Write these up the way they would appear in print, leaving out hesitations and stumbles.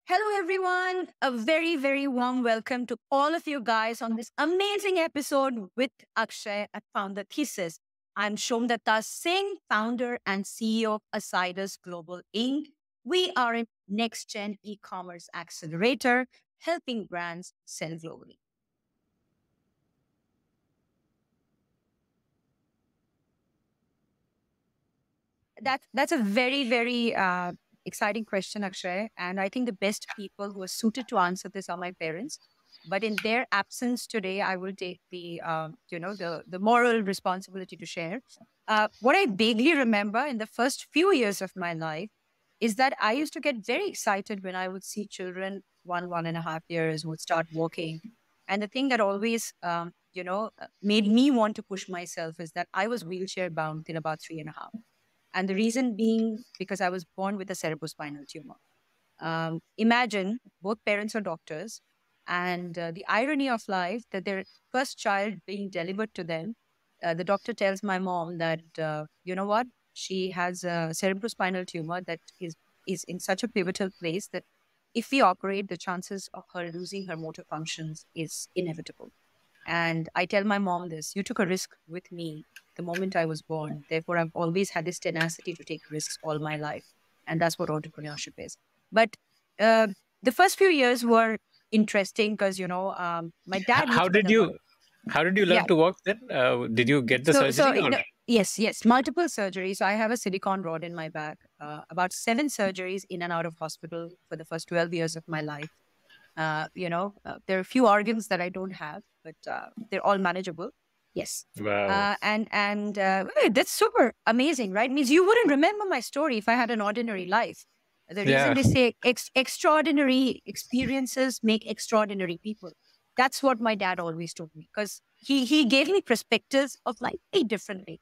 Hello, everyone. A very, very warm welcome to all of you guys on this amazing episode with Akshay at Founder Thesis. I'm Somdutta Singh, founder and CEO of Assiduus Global Inc. We are a next gen e commerce accelerator helping brands sell globally. That's a very, very exciting question, Akshay. And I think the best people who are suited to answer this are my parents. But in their absence today, I will take the moral responsibility to share. What I vaguely remember in the first few years of my life is that I used to get very excited when I would see children 1.5 years who would start walking. And the thing that always, made me want to push myself is that I was wheelchair bound till about 3.5. And the reason being because I was born with a cerebrospinal tumor. Imagine both parents are doctors, and the irony of life that their first child being delivered to them, the doctor tells my mom that, you know what, she has a cerebrospinal tumor that is in such a pivotal place that if we operate, the chances of her losing her motor functions is inevitable. And I tell my mom this: you took a risk with me the moment I was born. Therefore, I've always had this tenacity to take risks all my life. And that's what entrepreneurship is. But uh, the first few years were interesting because, my dad used How to run did a lot. you Yeah. learn to walk then? Did you get the So surgery or? yes, yes, multiple surgeries. I have a silicone rod in my back, about 7 surgeries in and out of hospital for the first 12 years of my life. There are a few organs that I don't have, but they're all manageable. Yes. Wow. Hey, that's super amazing, right? Means you wouldn't remember my story if I had an ordinary life. The reason Yeah. they say extraordinary experiences make extraordinary people. That's what my dad always told me because he gave me perspectives of life very differently.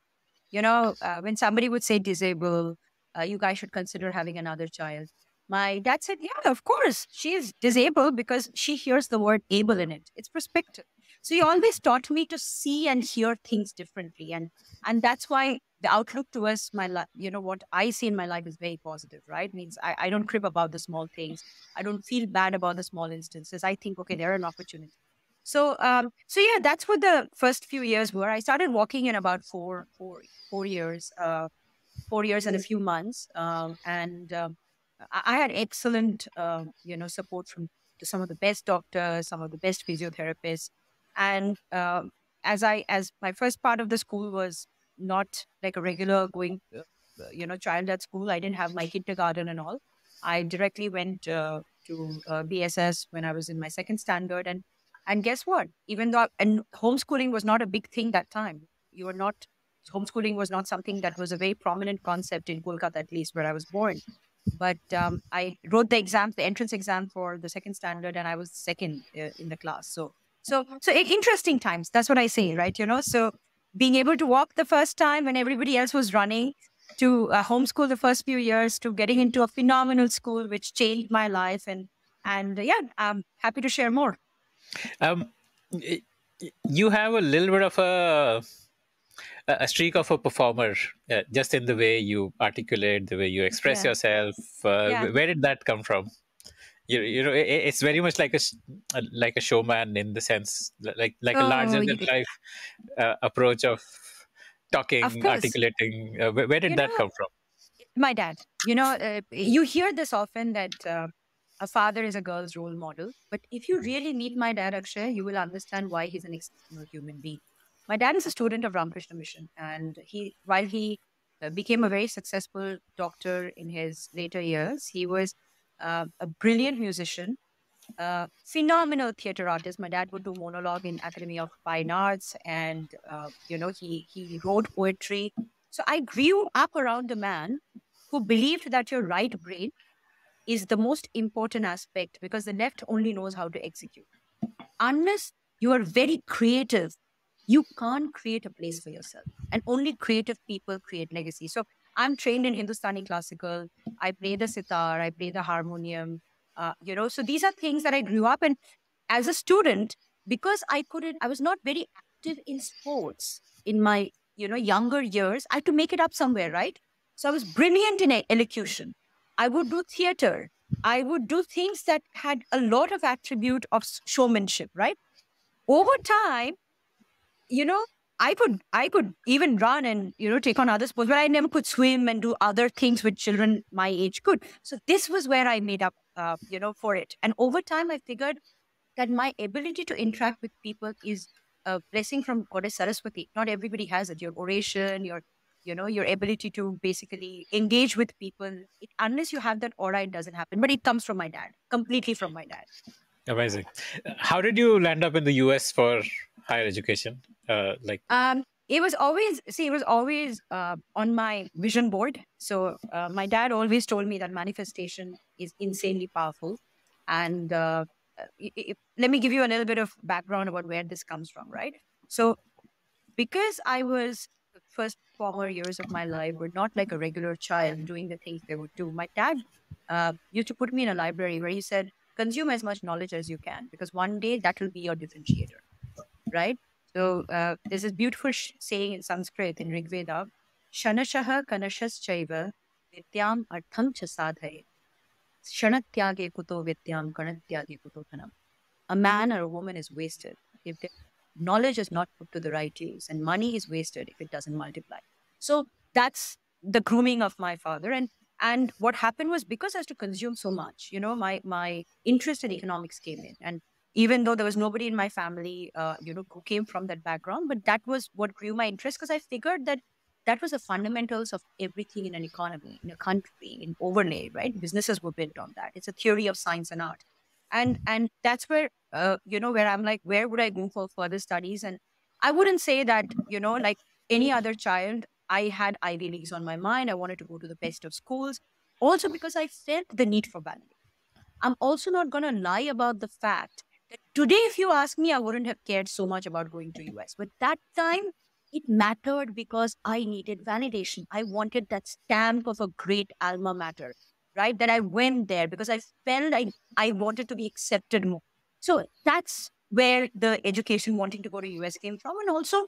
When somebody would say disabled, you guys should consider having another child. My dad said, yeah, of course, she is disabled because she hears the word able in it. It's perspective. So he always taught me to see and hear things differently. And that's why the outlook towards my life, what I see in my life is very positive, right? Means I don't crib about the small things. I don't feel bad about the small instances. I think, okay, they're an opportunity. So yeah, that's what the first few years were. I started walking in about 4 years, 4 years and a few months, and I had excellent, support from some of the best doctors, some of the best physiotherapists, and as my first part of the school was not like a regular going, child at school. I didn't have my kindergarten and all. I directly went to BSS when I was in my second standard, and guess what? Even though and homeschooling was not a big thing that time, you were not homeschooling was not something that was a very prominent concept in Kolkata, at least where I was born. But I wrote the exams, the entrance exam for the second standard, and I was second in the class. Interesting times. That's what I say, right? So being able to walk the first time when everybody else was running, to homeschool the first few years, to getting into a phenomenal school which changed my life, and yeah, I'm happy to share more. Um, y- you have a little bit of a streak of a performer, just in the way you articulate, the way you express Yeah, yourself. yeah. Where did that come from? It's very much like like a showman in the sense, like a Oh, larger than life approach of of talking, course. articulating. Where did You that know, come from? my dad. You hear this often that a father is a girl's role model. But if you really meet my dad, Akshay, you will understand why he's an exceptional human being. My dad is a student of Ramakrishna Mission, and while he became a very successful doctor in his later years, he was a brilliant musician, phenomenal theater artist. My dad would do monologue in Academy of Fine Arts, and he wrote poetry. So I grew up around a man who believed that your right brain is the most important aspect because the left only knows how to execute. Unless you are very creative, you can't create a place for yourself. And only creative people create legacy. So I'm trained in Hindustani classical. I play the sitar, I play the harmonium. So these are things that I grew up in as a student because I was not very active in sports in my, younger years. I had to make it up somewhere, right? So I was brilliant in elocution. I would do theater. I would do things that had a lot of attribute of showmanship, right? Over time, you know, I could even run and, take on other sports, but I never could swim and do other things which children my age could. So this was where I made up, for it. And over time, I figured that my ability to interact with people is a blessing from Goddess Saraswati. Not everybody has it. Your oration, your ability to basically engage with people. Unless you have that aura, it doesn't happen. But it comes from my dad, completely from my dad. Amazing. How did you land up in the US for higher education? It was always on my vision board. So my dad always told me that manifestation is insanely powerful. And let me give you a little bit of background about where this comes from, right? So because I was the first former years of my life were not like a regular child doing the things they would do. My dad used to put me in a library where he said, consume as much knowledge as you can, because one day that will be your differentiator, right? So there's this beautiful saying in Sanskrit in Rig Veda, Shanashaha kanashas chaiva vidyam artham cha sadhaye. Shanatyage kuto vidyam kanatyage kuto dhanam. A man or a woman is wasted if their knowledge is not put to the right use, and money is wasted if it doesn't multiply. So that's the grooming of my father. And what happened was, because I used to consume so much, my interest in economics came in. And even though there was nobody in my family, who came from that background, but that was what grew my interest, because I figured that that was the fundamentals of everything in an economy, in a country, in overlay, right? Businesses were built on that. It's a theory of science and art. And that's where, where I'm like, where would I go for further studies? And I wouldn't say that, like any other child, I had Ivy Leagues on my mind. I wanted to go to the best of schools, also because I felt the need for validation. I'm also not going to lie about the fact that today, if you ask me, I wouldn't have cared so much about going to US. But that time, it mattered because I needed validation. I wanted that stamp of a great alma mater, right? That I went there because I felt I wanted to be accepted more. So that's where the education wanting to go to US came from. And also,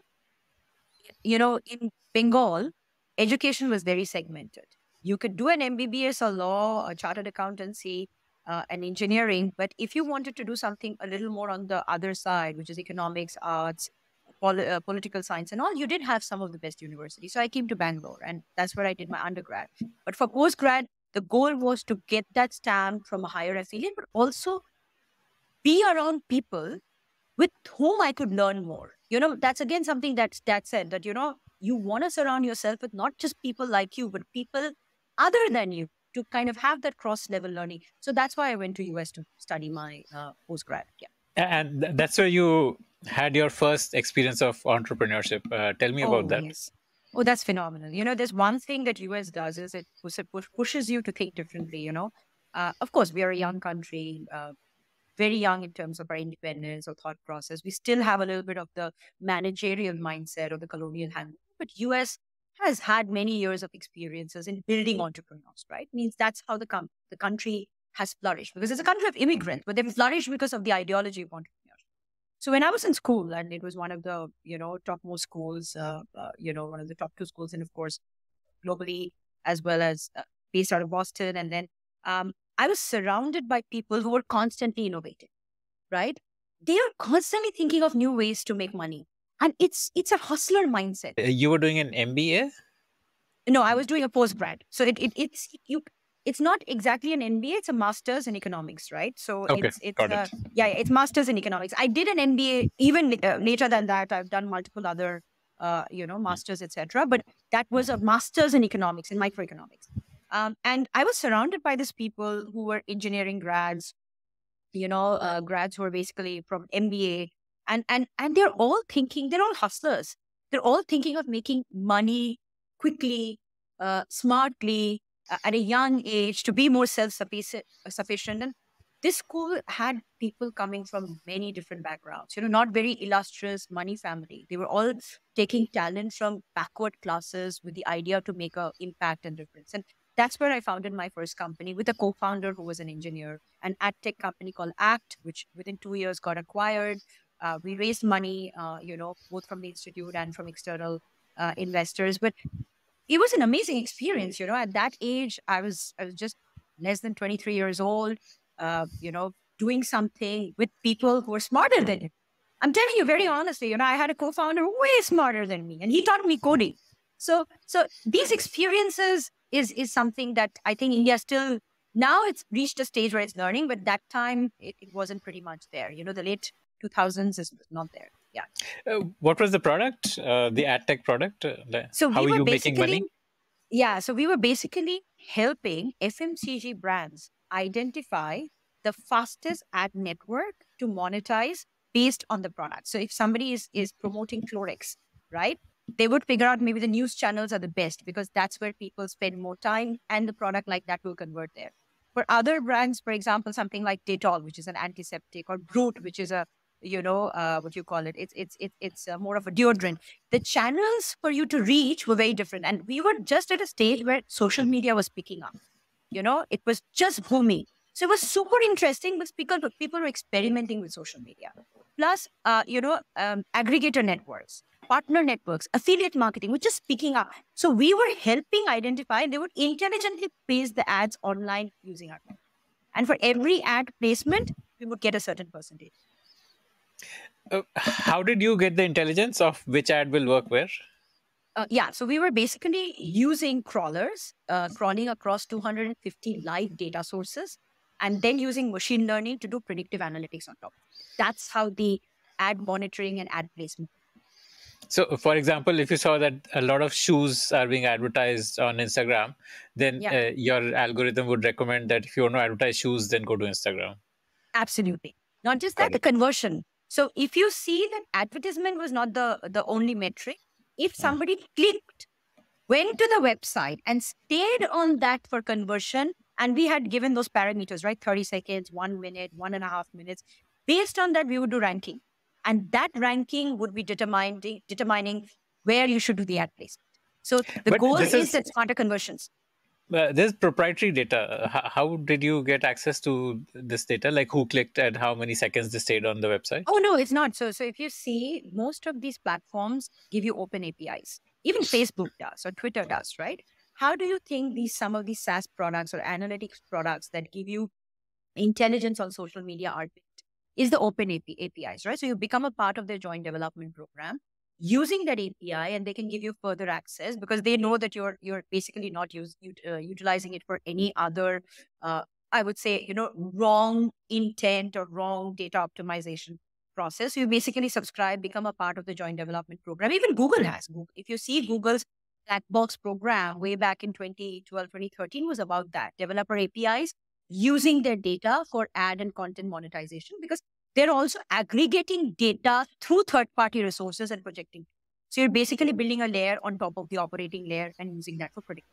in Bengal, education was very segmented. You could do an MBBS or law, a chartered accountancy, and engineering. But if you wanted to do something a little more on the other side, which is economics, arts, political science, and all, you did have some of the best universities. So I came to Bangalore, and that's where I did my undergrad. But for postgrad, the goal was to get that stamp from a higher affiliate, but also be around people with whom I could learn more. That's again something that said that, you want to surround yourself with not just people like you, but people other than you, to kind of have that cross level learning. So that's why I went to US to study my postgrad. Yeah. And that's where you had your first experience of entrepreneurship. Tell me about Oh, that. yes. Oh, that's phenomenal. There's one thing that US does is it pushes you to think differently, of course, we are a young country, very young in terms of our independence or thought process. We still have a little bit of the managerial mindset or the colonial handling. But US has had many years of experiences in building entrepreneurs, right? Means that's how the country has flourished, because it's a country of immigrants, but they've flourished because of the ideology of entrepreneurship. So when I was in school, and it was one of the, topmost schools, one of the top two schools, and of course, globally, as well as based out of Boston. And then I was surrounded by people who were constantly innovating, right? They are constantly thinking of new ways to make money. And it's a hustler mindset. You were doing an MBA? No, I was doing a postgrad. So it's not exactly an MBA, it's a master's in economics, right? So Okay, got it. it's master's in economics. I did an MBA even later than that. I've done multiple other masters, etc. But that was a master's in economics, in microeconomics. And I was surrounded by these people who were engineering grads, grads who are basically from MBA, and they're all thinking, they're all hustlers. They're all thinking of making money quickly, smartly, at a young age, to be more self-sufficient. And this school had people coming from many different backgrounds, not very illustrious money family. They were all taking talent from backward classes with the idea to make an impact and difference. And that's where I founded my first company with a co-founder who was an engineer, an ad tech company called Act, which within 2 years got acquired. We raised money, both from the institute and from external investors. But it was an amazing experience. At that age, I was just less than 23 years old, doing something with people who are smarter than him. I'm telling you very honestly, I had a co-founder way smarter than me, and he taught me coding. So these experiences is something that I think India still, now it's reached a stage where it's learning, but that time it wasn't pretty much there. The late 2000s is not there. Yeah. What was the product? The ad tech product? So how we are were you making money? So we were basically helping FMCG brands identify the fastest ad network to monetize based on the product. So if somebody is promoting Clorox, right, they would figure out maybe the news channels are the best because that's where people spend more time and the product like that will convert there. For other brands, for example, something like Dettol, which is an antiseptic, or Brute, which is a what you call it? It's more of a deodorant. The channels for you to reach were very different, and we were just at a stage where social media was picking up. It was just booming. So it was super interesting, but people were experimenting with social media. Plus, aggregator networks, partner networks, affiliate marketing, which is picking up. So we were helping identify, they would intelligently place the ads online using our network. And for every ad placement, we would get a certain percentage. How did you get the intelligence of which ad will work where? So we were basically using crawlers, crawling across 250 live data sources, and then using machine learning to do predictive analytics on top. That's how the ad monitoring and ad placement. So, for example, if you saw that a lot of shoes are being advertised on Instagram, then your algorithm would recommend that if you want to advertise shoes, then go to Instagram. Absolutely. Not just that, the conversion. So if you see that advertisement was not the only metric, if somebody clicked, went to the website and stayed on that for conversion, and we had given those parameters, right? 30 seconds, 1 minute, 1.5 minutes. Based on that, we would do ranking. And that ranking would be determining where you should do the ad placement. So the goal is that smarter conversions. There's proprietary data. How did you get access to this data? Like who clicked and how many seconds they stayed on the website? Oh, no, it's not. So if you see, most of these platforms give you open APIs. Even Facebook does or Twitter does, right? How do you think some of these SaaS products or analytics products that give you intelligence on social media are built? Is the open APIs, right? So you become a part of their joint development program using that API, and they can give you further access because they know that you're basically not utilizing it for any other, I would say, wrong intent or wrong data optimization process. So you basically subscribe, become a part of the joint development program. Even Google has. If you see Google's Black Box program way back in 2012, 2013 was about that. Developer APIs using their data for ad and content monetization because they're also aggregating data through third-party resources and projecting. So you're basically building a layer on top of the operating layer and using that for predicting.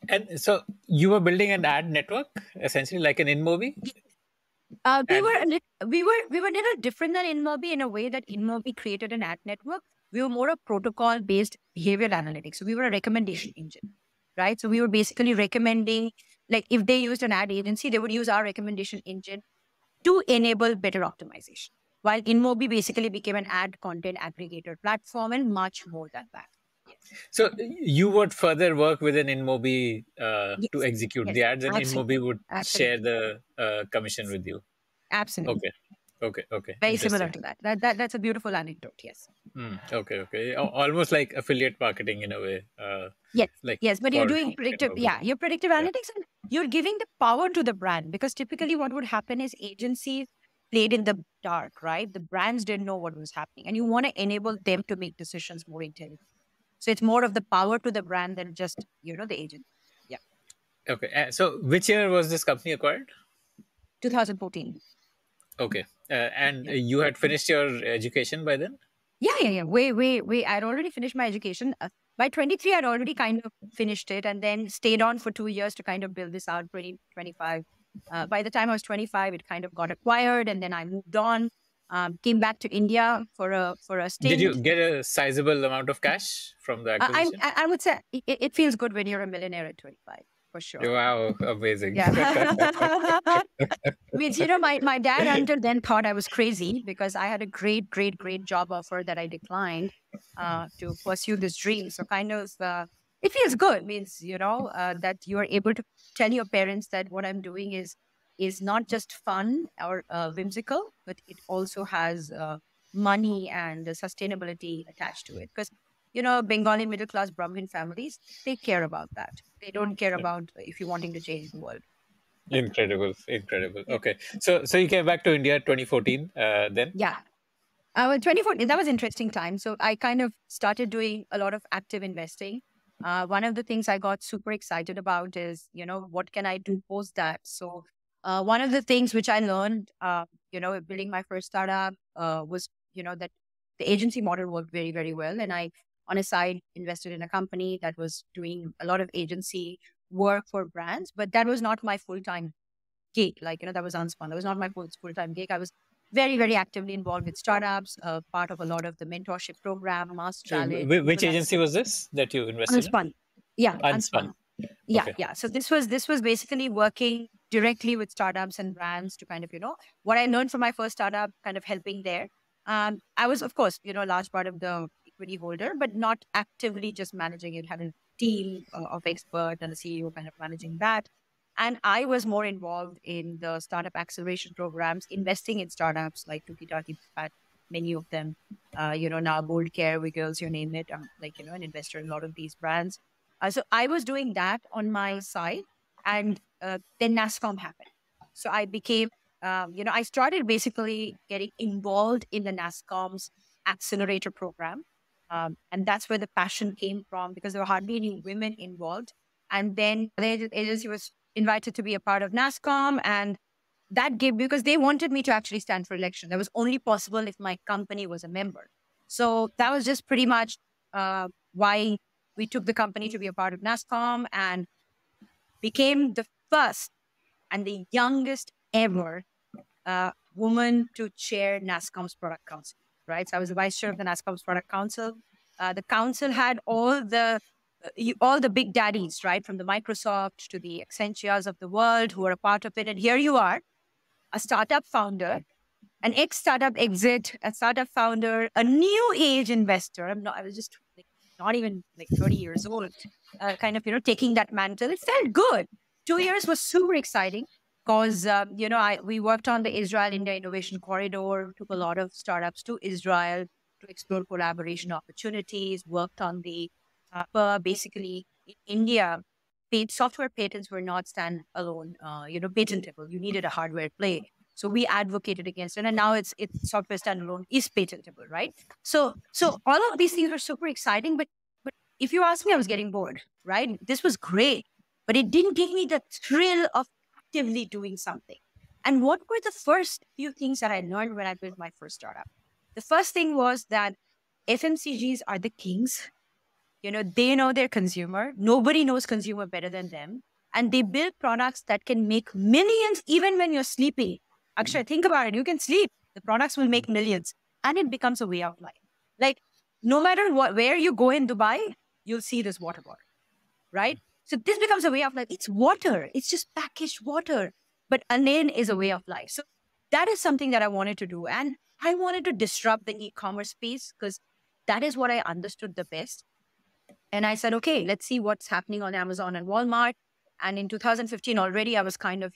And so you were building an ad network, essentially like an InMobi? We were a little different than InMobi in a way that InMobi created an ad network. We were more a protocol-based behavioral analytics. So we were a recommendation engine, right? So we were basically recommending, like if they used an ad agency, they would use our recommendation engine to enable better optimization. While InMobi basically became an ad content aggregator platform and much more than that. Yes. So you would further work with an InMobi to execute the ads, and InMobi would share the commission with you. Absolutely. Okay. Very similar to that. That's a beautiful anecdote. Yes. Okay. Almost like affiliate marketing in a way. Yes. But you're doing predictive. You're predictive analytics, and you're giving the power to the brand because typically what would happen is agencies played in the dark, right? The brands didn't know what was happening, and you want to enable them to make decisions more intelligently. So it's more of the power to the brand than just the agent. Yeah. Okay. So which year was this company acquired? 2014. Okay. And you had finished your education by then? Yeah. Way. I'd already finished my education. By 23, I'd already kind of finished it and then stayed on for 2 years to kind of build this out, 25. By the time I was 25, it kind of got acquired and then I moved on, came back to India for a stint. Did you get a sizable amount of cash from the acquisition? I would say it feels good when you're a millionaire at 25. For sure. Wow, amazing. Yeah. Means, my dad until then thought I was crazy because I had a great job offer that I declined to pursue this dream. So kind of It feels good. Means, that you are able to tell your parents that what I'm doing is not just fun or whimsical, but it also has money and sustainability attached to it. Because, Bengali middle class Brahmin families, they care about that. They don't care about if you're wanting to change the world. Incredible, incredible. Yeah. Okay, so you came back to India 2014. Then Yeah. Well, 2014, that was interesting time. So I kind of started doing a lot of active investing. One of the things I got super excited about is, what can I do post that? So one of the things which I learned, building my first startup was, that the agency model worked very, very well. And I, on a side, invested in a company that was doing a lot of agency work for brands, but that was not my full-time gig. Like, that was unspun. That was not my full-time gig. I was very, very actively involved with startups, part of a lot of the mentorship program, Mass Challenge, which People agency Accelerate. was this that you invested in? Unspun. Yeah, Unspun. Unspun. Yeah, Okay. yeah. So this was basically working directly with startups and brands to kind of, what I learned from my first startup, kind of helping there. I was, of course, a large part of the equity holder, but not actively just managing it, having a team of experts and a CEO kind of managing that. And I was more involved in the startup acceleration programs, investing in startups like Tuki Taki, Pat, many of them, now Bold Care, Wiggles, you name it. I'm like, an investor in a lot of these brands. So I was doing that on my side, and then NASCOM happened. So I became, I started basically getting involved in the NASCOM's accelerator program. And that's where the passion came from, because there were hardly any women involved. And then the agency was invited to be a part of NASCOM, and that gave, because they wanted me to actually stand for election. That was only possible if my company was a member. So that was just pretty much why we took the company to be a part of NASCOM, and became the first and the youngest ever woman to chair NASCOM's product council, right? So I was the vice chair of the NASCOM's product council. The council had all the big daddies, right? From the Microsoft to the Accentures of the world who were a part of it. And here you are, a startup founder, an ex-startup exit, a startup founder, a new age investor. I was just like, not even like 30 years old, kind of, taking that mantle. It felt good. 2 years was super exciting because, we worked on the Israel-India Innovation Corridor, took a lot of startups to Israel to explore collaboration opportunities, worked on the, basically in India, software patents were not stand-alone, patentable. You needed a hardware play. So we advocated against it, and now it's software standalone is patentable, right? So all of these things were super exciting, but if you ask me, I was getting bored, right? This was great, but it didn't give me the thrill of actively doing something. And what were the first few things that I learned when I built my first startup? The first thing was that FMCGs are the kings. They know their consumer. Nobody knows consumer better than them. And they build products that can make millions even when you're sleeping. Akshay, think about it. You can sleep. The products will make millions. And it becomes a way of life. Like, no matter where you go in Dubai, you'll see this water bottle, right? So this becomes a way of life. It's water. It's just packaged water. But Anain is a way of life. So that is something that I wanted to do. And I wanted to disrupt the e-commerce space because that is what I understood the best. And I said, okay, let's see what's happening on Amazon and Walmart. And in 2015, already I was kind of,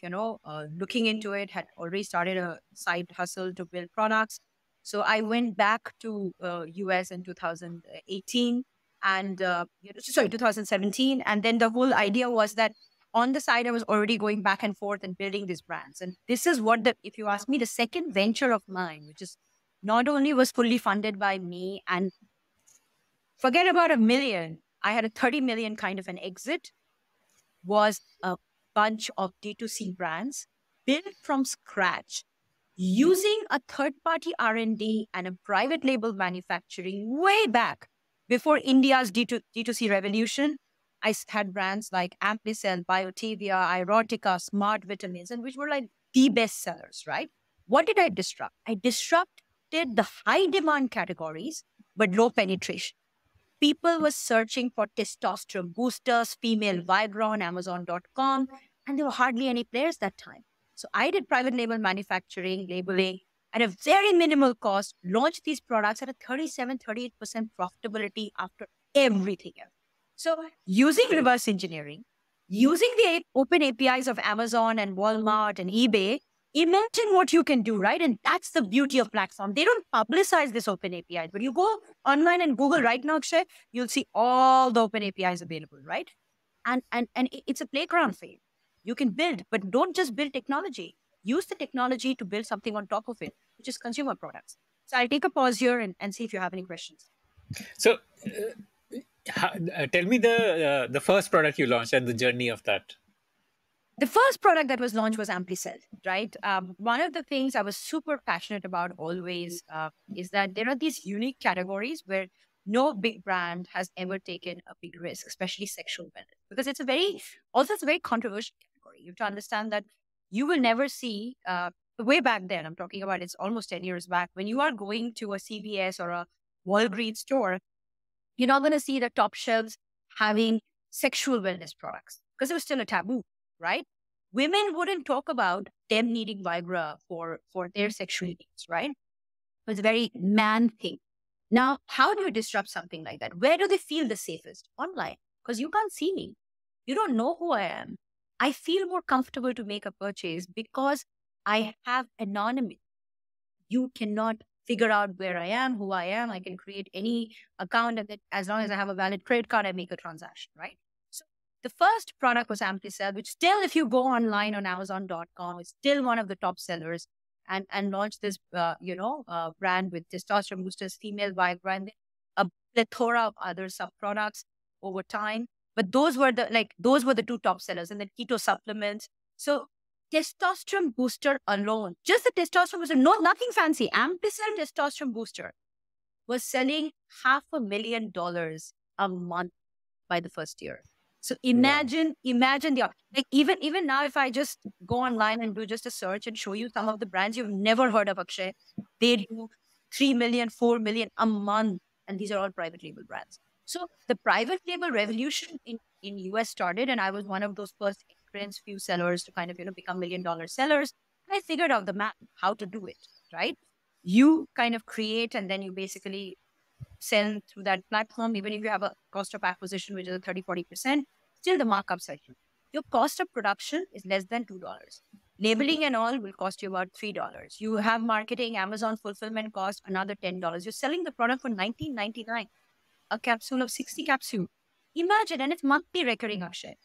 looking into it, had already started a side hustle to build products. So I went back to US in 2018 and, 2017. And then the whole idea was that on the side, I was already going back and forth and building these brands. And this is what if you ask me, the second venture of mine, which is not only was fully funded by me, and forget about $1 million, I had a 30 million kind of an exit, was a bunch of D2C brands built from scratch using a third-party R&D and a private label manufacturing way back before India's D2C revolution. I had brands like Amplicell, Biotevia, Erotica, Smart Vitamins, and which were like the best sellers, right? What did I disrupt? I disrupted the high demand categories, but low penetration. People were searching for testosterone boosters, female Viagra on Amazon.com, and there were hardly any players that time. So I did private label manufacturing, labeling at a very minimal cost, launched these products at a 37, 38% profitability after everything else. So using reverse engineering, using the open APIs of Amazon and Walmart and eBay, imagine what you can do, right? And that's the beauty of platform. They don't publicize this open APIs, but you go online and Google right now, Akshay, you'll see all the open APIs available, right? And it's a playground for you. You can build, but don't just build technology. Use the technology to build something on top of it, which is consumer products. So I'll take a pause here and see if you have any questions. So, tell me the first product you launched and the journey of that. The first product that was launched was AmpliCell, right? One of the things I was super passionate about always is that there are these unique categories where no big brand has ever taken a big risk, especially sexual wellness, because it's a very controversial category. You have to understand that you will never see, way back then, I'm talking about it's almost 10 years back, when you are going to a CVS or a Walgreens store, you're not going to see the top shelves having sexual wellness products because it was still a taboo, right? Women wouldn't talk about them needing Viagra for their sexual needs, right? It was a very man thing. Now, how do you disrupt something like that? Where do they feel the safest? Online, because you can't see me. You don't know who I am. I feel more comfortable to make a purchase because I have anonymity. You cannot figure out where I am, who I am. I can create any account, and as long as I have a valid credit card, I make a transaction, right? So the first product was AmpliCell, which still, if you go online on Amazon.com, is still one of the top sellers, and launched this, brand with testosterone boosters, female Viagra, and a plethora of other sub products over time. But those were the two top sellers, and then keto supplements. So testosterone booster alone, just the testosterone booster, nothing fancy. AmpliCell testosterone booster was selling $500,000 a month by the first year. So imagine the, like, even now, if I just go online and do just a search and show you some of the brands you've never heard of, Akshay, they do 3 million, 4 million a month, and these are all private label brands. So the private label revolution in US started, and I was one of those first few sellers to kind of, become $1 million sellers. I figured out the map, how to do it, right? You kind of create, and then you basically sell through that platform. Even if you have a cost of acquisition, which is a 30-40%, still the markups are huge. Your cost of production is less than $2. Labeling and all will cost you about $3. You have marketing, Amazon fulfillment cost, another $10. You're selling the product for $19.99, a capsule of 60 capsules. Imagine, and it's monthly recurring, Akshay.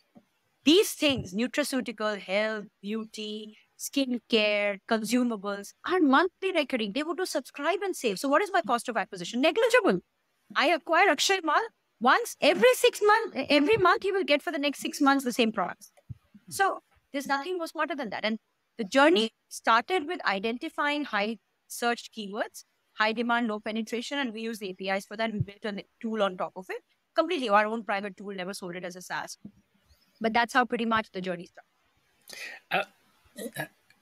These things, nutraceutical, health, beauty, skincare, consumables, are monthly recurring. They would do subscribe and save. So what is my cost of acquisition? Negligible. I acquire Akshay Mal once every 6 months. Every month you will get for the next 6 months the same products. So there's nothing more smarter than that. And the journey started with identifying high searched keywords, high demand, low penetration, and we use the APIs for that. We built a tool on top of it. Completely our own private tool, never sold it as a SaaS. But that's how pretty much the journey started.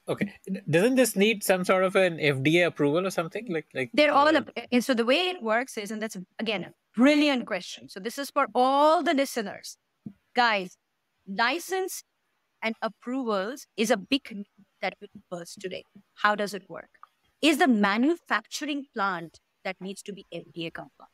Okay. Doesn't this need some sort of an FDA approval or something? Like they're all so the way it works is, and that's again a brilliant question. So this is for all the listeners. Guys, license and approvals is a big myth that will burst today. How does it work? Is the manufacturing plant that needs to be FDA compliant?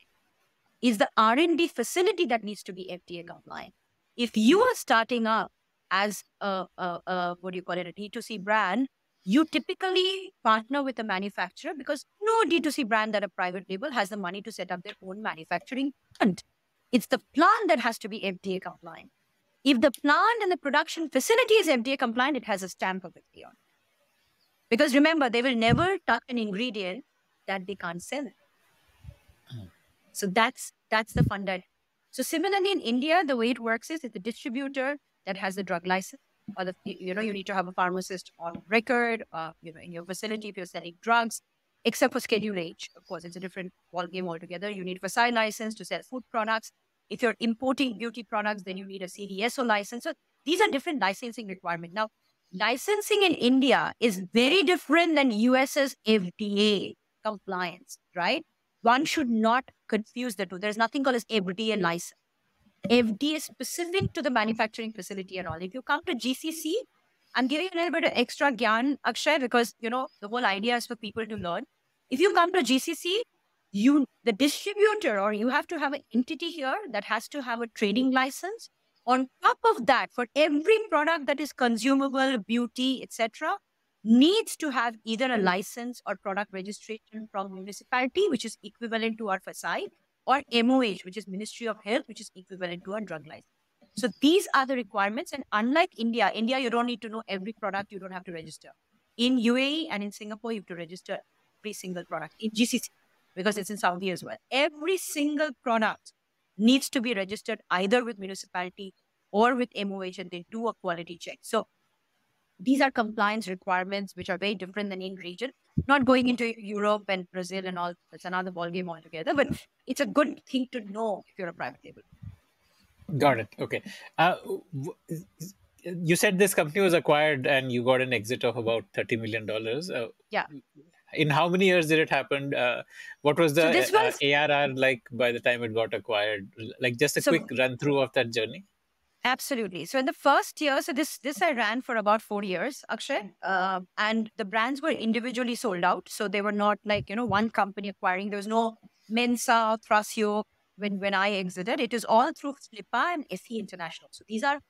Is the R&D facility that needs to be FDA compliant? If you are starting up as a D2C brand, you typically partner with a manufacturer because no D2C brand that a private label has the money to set up their own manufacturing plant. It's the plant that has to be FDA compliant. If the plant and the production facility is FDA compliant, it has a stamp of FDA on it. Because remember, they will never touch an ingredient that they can't sell. So that's the fundamental. So similarly in India, the way it works is it's the distributor that has the drug license, or you need to have a pharmacist on record, in your facility if you're selling drugs, except for Schedule H. Of course, it's a different ballgame altogether. You need a FSI license to sell food products. If you're importing beauty products, then you need a CDSO license. So these are different licensing requirements. Now, licensing in India is very different than US's FDA compliance, right? One should not confuse the two. There's nothing called as FDA license. FDA is specific to the manufacturing facility and all. If you come to GCC, I'm giving you a little bit of extra gyan, Akshay, because, the whole idea is for people to learn. If you come to GCC, the distributor, or you have to have an entity here that has to have a trading license. On top of that, for every product that is consumable, beauty, etc., needs to have either a license or product registration from municipality, which is equivalent to our FSI, or MOH, which is Ministry of Health, which is equivalent to our drug license. So these are the requirements. And unlike India, you don't need to know every product. You don't have to register. In UAE and in Singapore, you have to register every single product. In GCC, because it's in Saudi as well, every single product needs to be registered either with municipality or with MOH, and they do a quality check. So these are compliance requirements which are very different than in region. Not going into Europe and Brazil and all, it's another ballgame altogether, but it's a good thing to know if you're a private label. Got it. Okay. You said this company was acquired and you got an exit of about $30 million. Yeah. In how many years did it happen? What was the ARR like by the time it got acquired? Like just a quick run through of that journey. Absolutely. So in the first year, so this I ran for about 4 years, Akshay, and the brands were individually sold out. So they were not like, one company acquiring. There was no Mensa, Thrasio when I exited. It is all through Flippa and SE International. So these are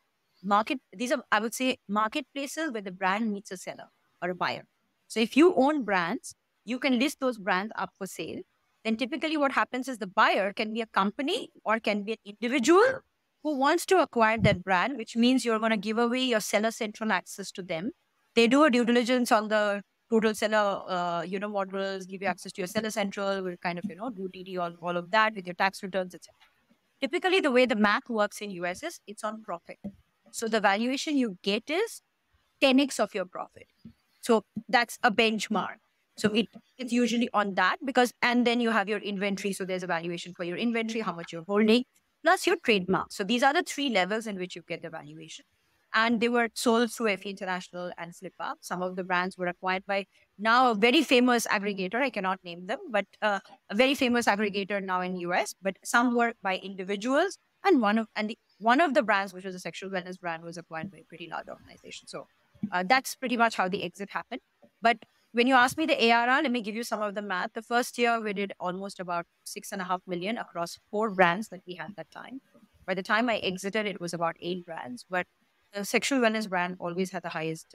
I would say, marketplaces where the brand meets a seller or a buyer. So if you own brands, you can list those brands up for sale. Then typically what happens is the buyer can be a company or can be an individual who wants to acquire that brand, which means you're going to give away your seller central access to them. They do a due diligence on the total seller, models, give you access to your seller central, will kind of, do DD on all of that with your tax returns, etc. Typically, the way the math works in US is it's on profit. So the valuation you get is 10x of your profit. So that's a benchmark. So it's usually on that and then you have your inventory. So there's a valuation for your inventory, how much you're holding, plus your trademark. So these are the 3 levels in which you get the valuation. And they were sold through FE International and Flippa. Some of the brands were acquired by now a very famous aggregator. I cannot name them, but a very famous aggregator now in US. But some were by individuals, and one of the brands, which was a sexual wellness brand, was acquired by a pretty large organization. So that's pretty much how the exit happened. But when you ask me the ARR, let me give you some of the math. The first year we did almost about 6.5 million across 4 brands that we had that time. By the time I exited, it was about 8 brands. But the sexual wellness brand always had the highest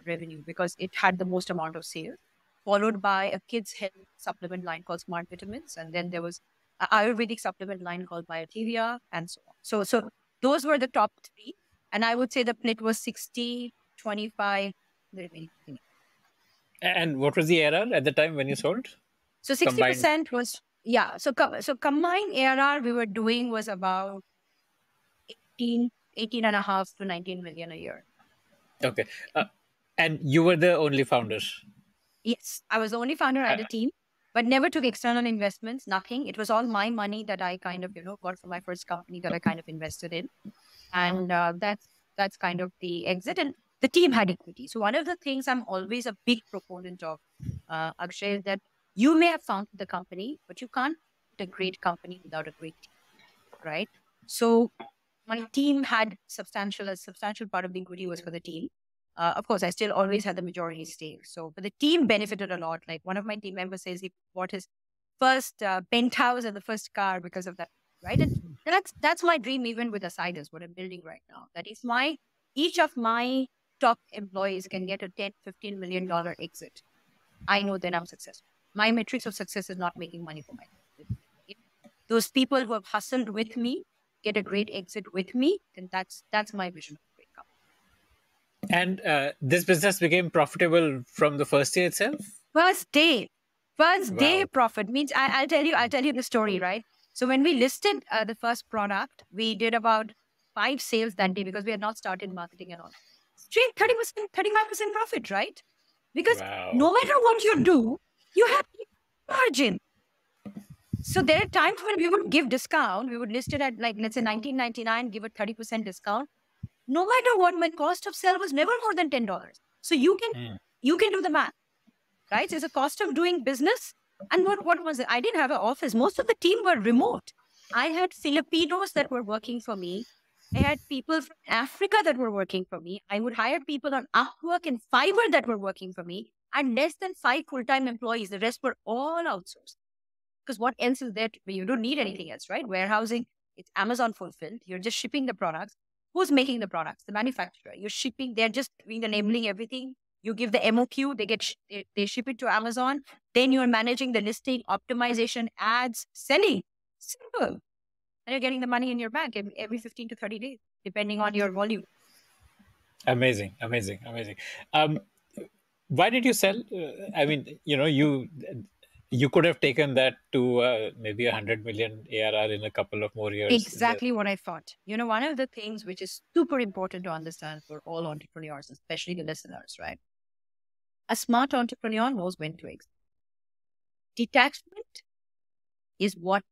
revenue because it had the most amount of sales, followed by a kids' health supplement line called Smart Vitamins. And then there was an Ayurvedic supplement line called Biotivia, and so on. So those were the top 3. And I would say the split was 60, 25, the remaining. And what was the ARR at the time when you sold? So 60% was, yeah. So combined ARR we were doing was about 18 and a half to 19 million a year. Okay. And you were the only founder? Yes, I was the only founder. I had a team, but never took external investments, nothing. It was all my money that I kind of, got from my first company that I kind of invested in. And that's kind of the exit. And the team had equity. So one of the things I'm always a big proponent of, Akshay, is that you may have founded the company, but you can't build a great company without a great team, right? So my team had a substantial part of the equity was for the team. Of course, I still always had the majority stake. So, but the team benefited a lot. Like one of my team members says he bought his first penthouse and the first car because of that, right? And that's my dream, even with Assiduus, what I'm building right now. That is each of my top employees can get a $10, $15 million exit. I know then I'm successful. My metrics of success is not making money for myself. If those people who have hustled with me get a great exit with me, then that's my vision of a great company. And this business became profitable from the first year itself? First day profit means I'll tell you the story, right? So when we listed the first product, we did about 5 sales that day because we had not started marketing at all. Straight 30%, 35% profit, right? Because no matter what you do, you have margin. So there are times when we would give discount. We would list it at like, let's say $19.99, give a 30% discount. No matter what, my cost of sale was never more than $10. So you can do the math, right? So it's a cost of doing business. And what was it? I didn't have an office. Most of the team were remote. I had Filipinos that were working for me. I had people from Africa that were working for me. I would hire people on Upwork and Fiverr that were working for me. And less than 5 full-time employees. The rest were all outsourced. Because what else is there? You don't need anything else, right? Warehousing, it's Amazon fulfilled. You're just shipping the products. Who's making the products? The manufacturer. You're shipping. They're just doing enabling everything. You give the MOQ. They ship it to Amazon. Then you're managing the listing, optimization, ads, selling. Simple. And you're getting the money in your bank every 15 to 30 days, depending on your volume. Amazing. Why did you sell? I mean, you could have taken that to maybe 100 million ARR in a couple of more years. Exactly what I thought. One of the things which is super important to understand for all entrepreneurs, especially the listeners, right? A smart entrepreneur knows when to exit. Detachment is what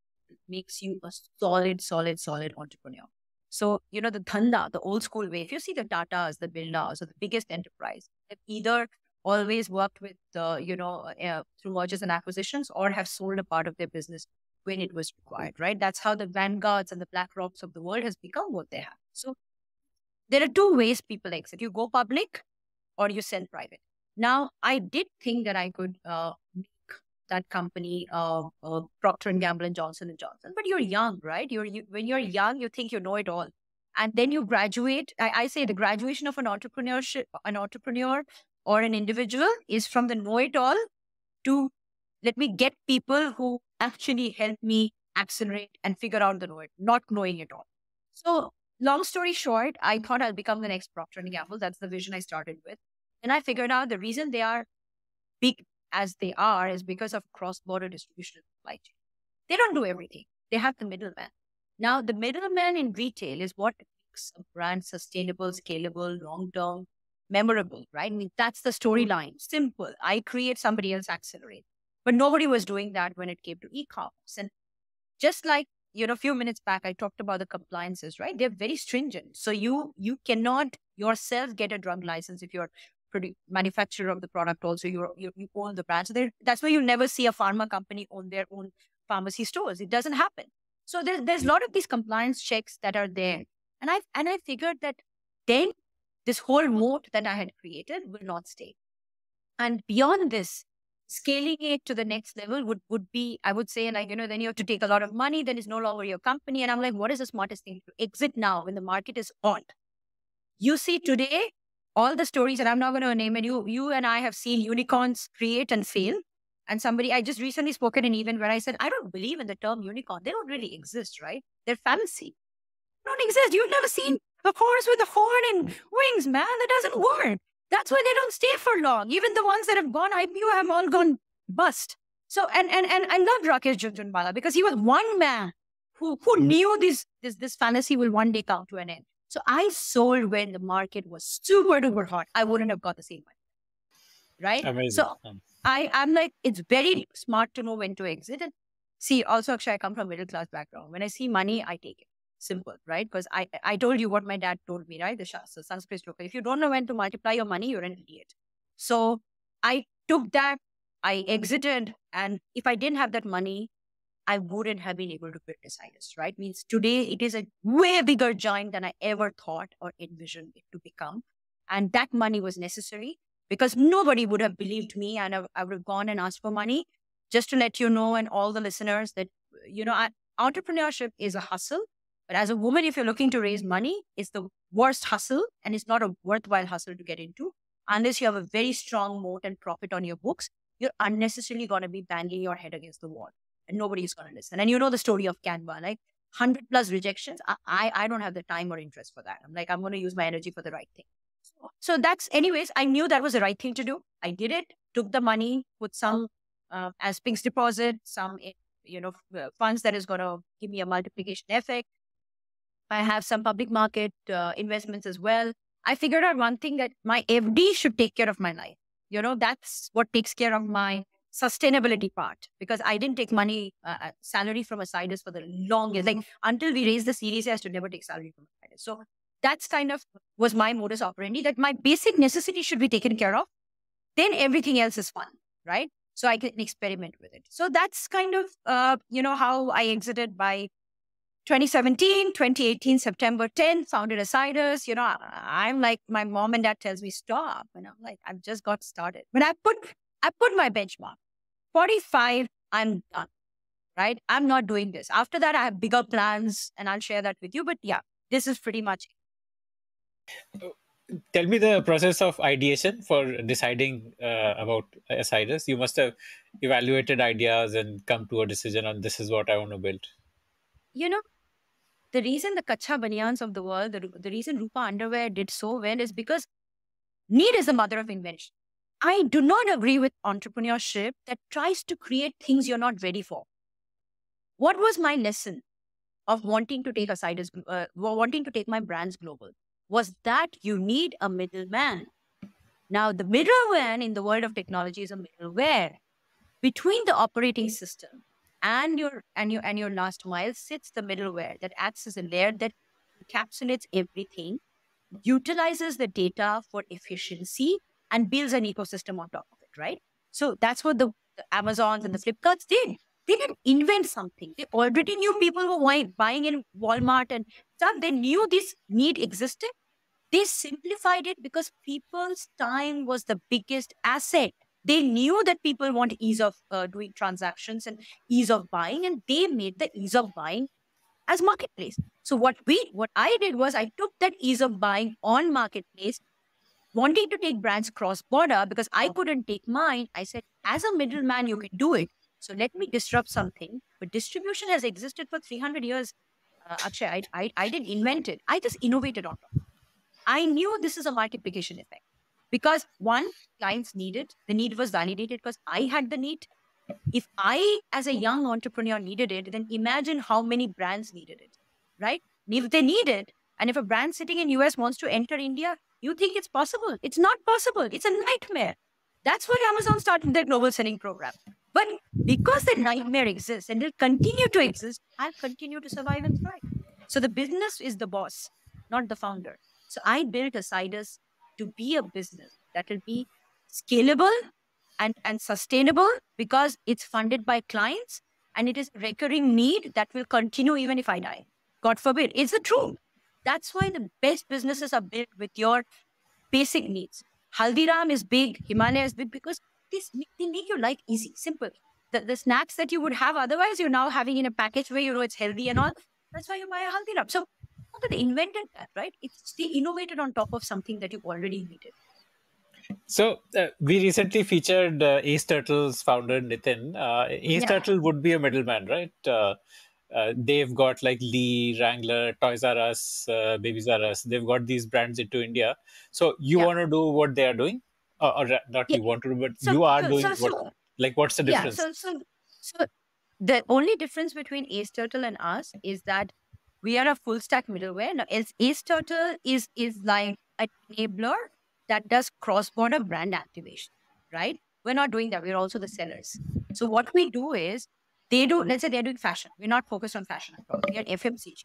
makes you a solid entrepreneur. So, the dhanda, the old school way, if you see the Tatas, the Birlas, or the biggest enterprise, they've either always worked with, through mergers and acquisitions, or have sold a part of their business when it was required, right? That's how the Vanguards and the BlackRocks of the world has become what they have. So there are two ways people exit. You go public or you sell private. Now, I did think that I could make that company, Procter & Gamble and Johnson & Johnson. But you're young, right? When you're young, you think you know it all. And then you graduate. I say the graduation of an entrepreneur or an individual is from the know-it-all to let me get people who actually help me accelerate and figure out the know-it, not knowing it all. So long story short, I thought I'll become the next Procter & Gamble. That's the vision I started with. And I figured out the reason they are big as they are is because of cross-border distribution and supply chain. They don't do everything. They have the middleman. Now, the middleman in retail is what makes a brand sustainable, scalable, long-term, memorable, right? I mean, that's the storyline. Simple. I create, somebody else accelerate. But nobody was doing that when it came to e-commerce. And just like, a few minutes back, I talked about the compliances, right? They're very stringent. So you cannot yourself get a drug license if you're manufacturer of the product. Also, you own the brand. So that's why you never see a pharma company own their own pharmacy stores. It doesn't happen. So there's a lot of these compliance checks that are there. And I figured that then this whole moat that I had created will not stay. And beyond this, scaling it to the next level would be, I would say, like, then you have to take a lot of money, then it's no longer your company. And I'm like, what is the smartest thing to exit now when the market is on? You see today, all the stories, and I'm not going to name it, you and I have seen unicorns create and fail. And I just recently spoke at an event where I said, I don't believe in the term unicorn. They don't really exist, right? They're fantasy. They don't exist. You've never seen a horse with a horn and wings, man. That doesn't work. That's why they don't stay for long. Even the ones that have gone IPO have all gone bust. So, and I love Rakesh Jhunjhunwala because he was one man who knew this fantasy will one day come to an end. So I sold when the market was super duper hot. I wouldn't have got the same money. Right? Amazing. So I'm like, it's very smart to know when to exit. And see, also, Akshay, I come from a middle class background. When I see money, I take it. Simple, right? Because I told you what my dad told me, right? The Sanskrit joke. If you don't know when to multiply your money, you're an idiot. So I took that, I exited. And if I didn't have that money, I wouldn't have been able to build Assiduus, right? Means today it is a way bigger giant than I ever thought or envisioned it to become. And that money was necessary because nobody would have believed me and I would have gone and asked for money. Just to let you know and all the listeners that, entrepreneurship is a hustle. But as a woman, if you're looking to raise money, it's the worst hustle and it's not a worthwhile hustle to get into. Unless you have a very strong moat and profit on your books, you're unnecessarily going to be banging your head against the wall. And nobody's going to listen. And you know the story of Canva, like 100+ rejections. I don't have the time or interest for that. I'm like, I'm going to use my energy for the right thing. So anyways, I knew that was the right thing to do. I did it, took the money, put some as fixed deposit, some, funds that is going to give me a multiplication effect. I have some public market investments as well. I figured out one thing, that my FD should take care of my life. That's what takes care of my sustainability part, because I didn't take money, salary from Assiduus for the longest. Like until we raised the series, I used to never take salary from Assiduus. So that's kind of was my modus operandi, that my basic necessity should be taken care of. Then everything else is fun, right? So I can experiment with it. So that's kind of, how I exited by 2017, 2018, September 10th, founded Assiduus. I'm like, my mom and dad tells me stop. And I'm like, I've just got started. But I put my benchmark. 45, I'm done. right? I'm not doing this. After that, I have bigger plans and I'll share that with you. But yeah, this is pretty much it. Tell me the process of ideation for deciding about Assiduus. You must have evaluated ideas and come to a decision on this is what I want to build. You know, the reason the Kacha Banyans of the world, the reason Rupa underwear did so well is because need is the mother of invention. I do not agree with entrepreneurship that tries to create things you're not ready for. What was my lesson of wanting to take wanting to take my brands global? Was that you need a middleman. Now, the middleman in the world of technology is a middleware. Between the operating system and your last mile sits the middleware that acts as a layer that encapsulates everything, utilizes the data for efficiency, and builds an ecosystem on top of it, right? So that's what the Amazons and the Flipkarts did. They didn't invent something. They already knew people were buying in Walmart and stuff. They knew this need existed. They simplified it because people's time was the biggest asset. They knew that people want ease of doing transactions and ease of buying, and they made the ease of buying as marketplace. So what I did was I took that ease of buying on marketplace, wanting to take brands cross border because I couldn't take mine. I said, as a middleman, you can do it. So let me disrupt something. But distribution has existed for 300 years. Akshay, I didn't invent it. I just innovated on top. I knew this is a multiplication effect because one, clients needed, the need was validated because I had the need. If I, as a young entrepreneur, needed it, then imagine how many brands needed it, right? If they need it, and if a brand sitting in US wants to enter India, you think it's possible. It's not possible. It's a nightmare. That's why Amazon started their global selling program. But because the nightmare exists and will continue to exist, I'll continue to survive and thrive. So the business is the boss, not the founder. So I built Assiduus to be a business that will be scalable and sustainable because it's funded by clients and it is recurring need that will continue even if I die. God forbid. It's the truth. That's why the best businesses are built with your basic needs. Haldiram is big, Himalaya is big because they make your life easy, simple. The snacks that you would have otherwise, you're now having in a package where you know it's healthy and all. That's why you buy a Haldiram. So not that they invented that, right? It's they innovated on top of something that you already needed. So we recently featured Ace Turtle's founder Nitin. Ace Turtle would be a middleman, right? They've got like Lee, Wrangler, Toys R Us, Babies R Us. They've got these brands into India. So you want to do what they are doing, or not? You want to, do, but you are doing what? Like, what's the difference? So the only difference between Ace Turtle and us is that we are a full stack middleware. Now, Ace Turtle is like an enabler that does cross-border brand activation, right? We're not doing that. We're also the sellers. So what we do is let's say they're doing fashion. We're not focused on fashion at all. We're FMCG.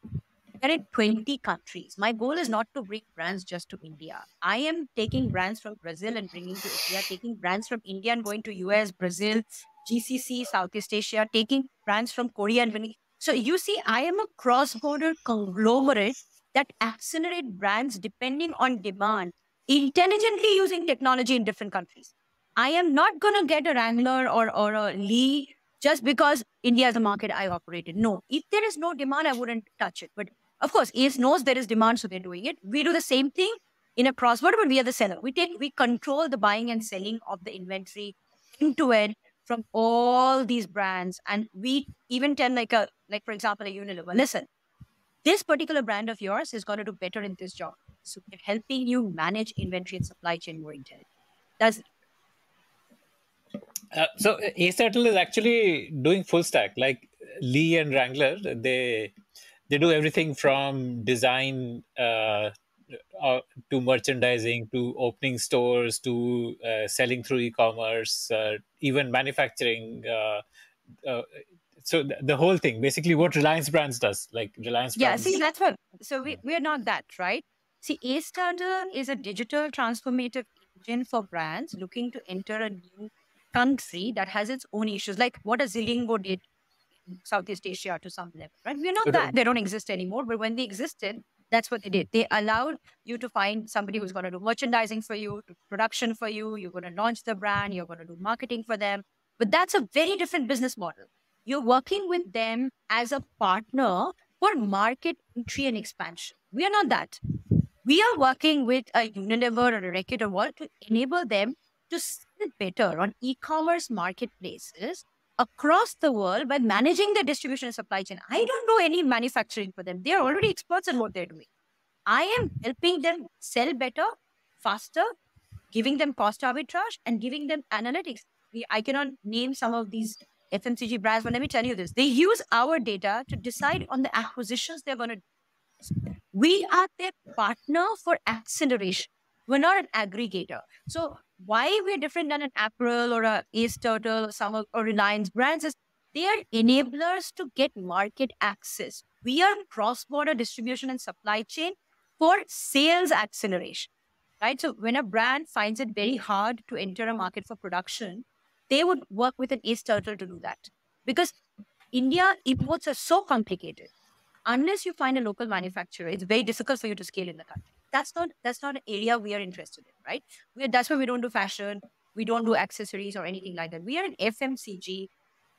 We're in 20 countries. My goal is not to bring brands just to India. I am taking brands from Brazil and bringing to India, taking brands from India and going to US, Brazil, GCC, Southeast Asia, taking brands from Korea and bringing. So you see, I am a cross-border conglomerate that accelerate brands depending on demand, intelligently using technology in different countries. I am not going to get a Wrangler or a Lee just because India is a market I operated. No, if there is no demand, I wouldn't touch it. But of course, Ace knows there is demand, so they're doing it. We do the same thing in a cross-border, but we are the seller. We control the buying and selling of the inventory end to end from all these brands. And we even tell like for example, a Unilever, listen, this particular brand of yours is going to do better in this job. So we're helping you manage inventory and supply chain more intelligently. That's it. So Ace Turtle is actually doing full stack. Like Lee and Wrangler, they do everything from design to merchandising to opening stores to selling through e-commerce, even manufacturing. So the whole thing, basically what Reliance Brands does, like Reliance Brands. See, that's what. So we're not that, right? See, Ace Turtle is a digital transformative engine for brands looking to enter a new country that has its own issues, like what a Zilingo did in Southeast Asia to some level, right? We're not that. They don't exist anymore, but when they existed, that's what they did. They allowed you to find somebody who's going to do merchandising for you, do production for you. You're going to launch the brand. You're going to do marketing for them. But that's a very different business model. You're working with them as a partner for market entry and expansion. We are not that. We are working with a Unilever or a Reckitt or what to enable them to sell better on e-commerce marketplaces across the world by managing their distribution and supply chain. I don't know any manufacturing for them. They're already experts in what they're doing. I am helping them sell better, faster, giving them cost arbitrage and giving them analytics. I cannot name some of these FMCG brands, but let me tell you this. They use our data to decide on the acquisitions they're going to do. We are their partner for acceleration. We're not an aggregator. So why we're different than an Apparel or a Ace Turtle or some or Reliance brands is they are enablers to get market access. We are cross-border distribution and supply chain for sales acceleration, right? So when a brand finds it very hard to enter a market for production, they would work with an Ace Turtle to do that. Because India imports are so complicated. Unless you find a local manufacturer, it's very difficult for you to scale in the country. That's not an area we are interested in, right? That's why we don't do fashion, we don't do accessories or anything like that. We are an FMCG,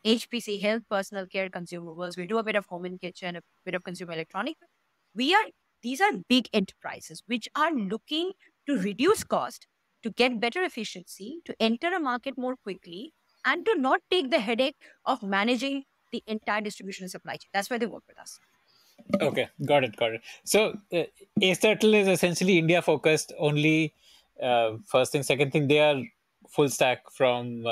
HPC, health, personal care, consumables. We do a bit of home and kitchen, a bit of consumer electronics. These are big enterprises which are looking to reduce cost, to get better efficiency, to enter a market more quickly, and to not take the headache of managing the entire distribution and supply chain. That's why they work with us. Okay, got it. So, Ace Turtle is essentially India focused only. First thing, second thing, they are full stack from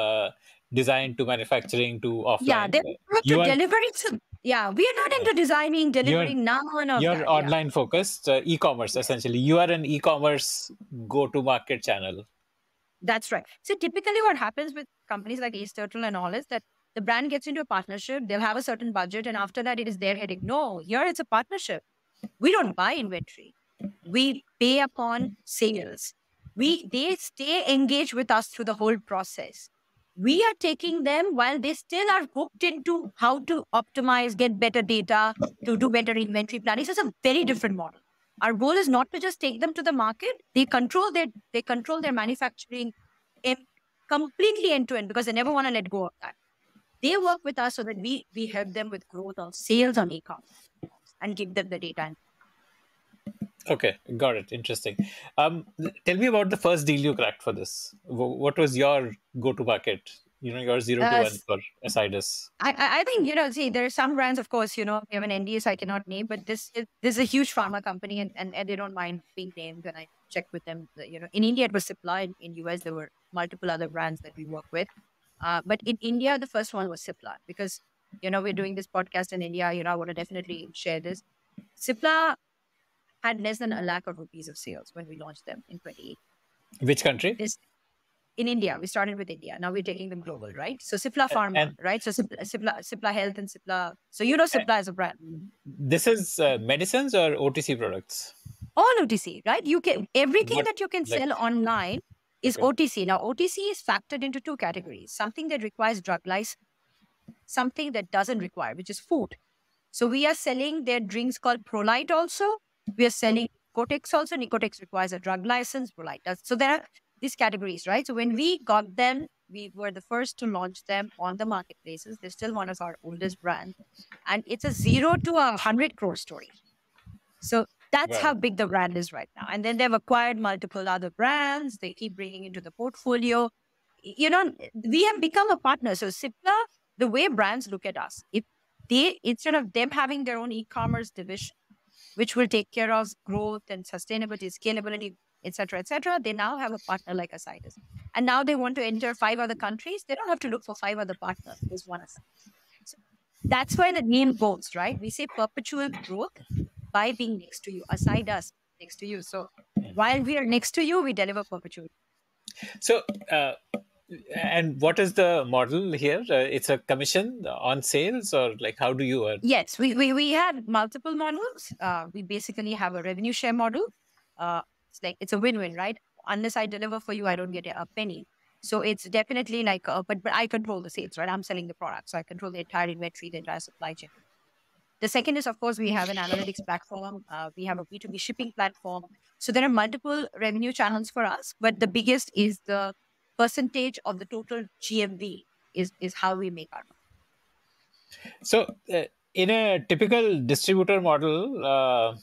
design to manufacturing to Yeah, offline. they're not to You are delivering. Yeah, we are not into designing, you're delivering, none of you're that. Yeah. online focused, e-commerce essentially. You are an e-commerce go-to-market channel. That's right. So typically what happens with companies like Ace Turtle and all is that the brand gets into a partnership, they'll have a certain budget, and after that it is their headache. No, here it's a partnership. We don't buy inventory. We pay upon sales. They stay engaged with us through the whole process. We are taking them while they still are hooked into how to optimize, get better data, to do better inventory planning. So it's a very different model. Our goal is not to just take them to the market. They control their manufacturing completely end to end because they never want to let go of that. They work with us so that we help them with growth on sales on e-commerce and give them the data. Okay, got it. Interesting. Tell me about the first deal you cracked for this. What was your go-to-market? Your 0 to 1 for Assiduus. I think, see, there are some brands, of course, we have an NDA, so I cannot name, but this is a huge pharma company and they don't mind being named. And I checked with them, in India, it was Cipla. In US, there were multiple other brands that we work with. But in India, the first one was Cipla because, we're doing this podcast in India. I want to definitely share this. Cipla had less than 1 lakh of rupees of sales when we launched them in 2018. Which country? In India, we started with India. Now we're taking them global, right? So Cipla Pharma, right? So Cipla Health and Cipla. So Cipla as a brand. This is medicines or OTC products? All OTC, right? Everything that you can sell online is OTC. Now OTC is factored into two categories: something that requires drug license, something that doesn't require, which is food. So we are selling their drinks called Prolite also. We are selling Nicotex also. Nicotex requires a drug license. Prolite does. So there are these categories, right? So when we got them, we were the first to launch them on the marketplaces. They're still one of our oldest brands. And it's a 0 to 100 crore story. So that's how big the brand is right now. And then they've acquired multiple other brands. They keep bringing into the portfolio. We have become a partner. So Cipla, the way brands look at us, instead of them having their own e-commerce division, which will take care of growth and sustainability, scalability, etc., they now have a partner like Assiduus. And now they want to enter 5 other countries. They don't have to look for 5 other partners. There's one Assiduus. So that's why the name goes, right? We say perpetual growth by being next to you, Assiduus next to you. So while we are next to you, we deliver perpetual. So, and what is the model here? It's a commission on sales, or how do you earn? Yes, we have multiple models. We basically have a revenue share model. It's a win-win, right? Unless I deliver for you, I don't get a penny. So it's definitely but I control the sales, right? I'm selling the product. So I control the entire inventory, the entire supply chain. The second is, of course, we have an analytics platform. We have a B2B shipping platform. So there are multiple revenue channels for us, but the biggest is the percentage of the total GMV is how we make our money. So, in a typical distributor model,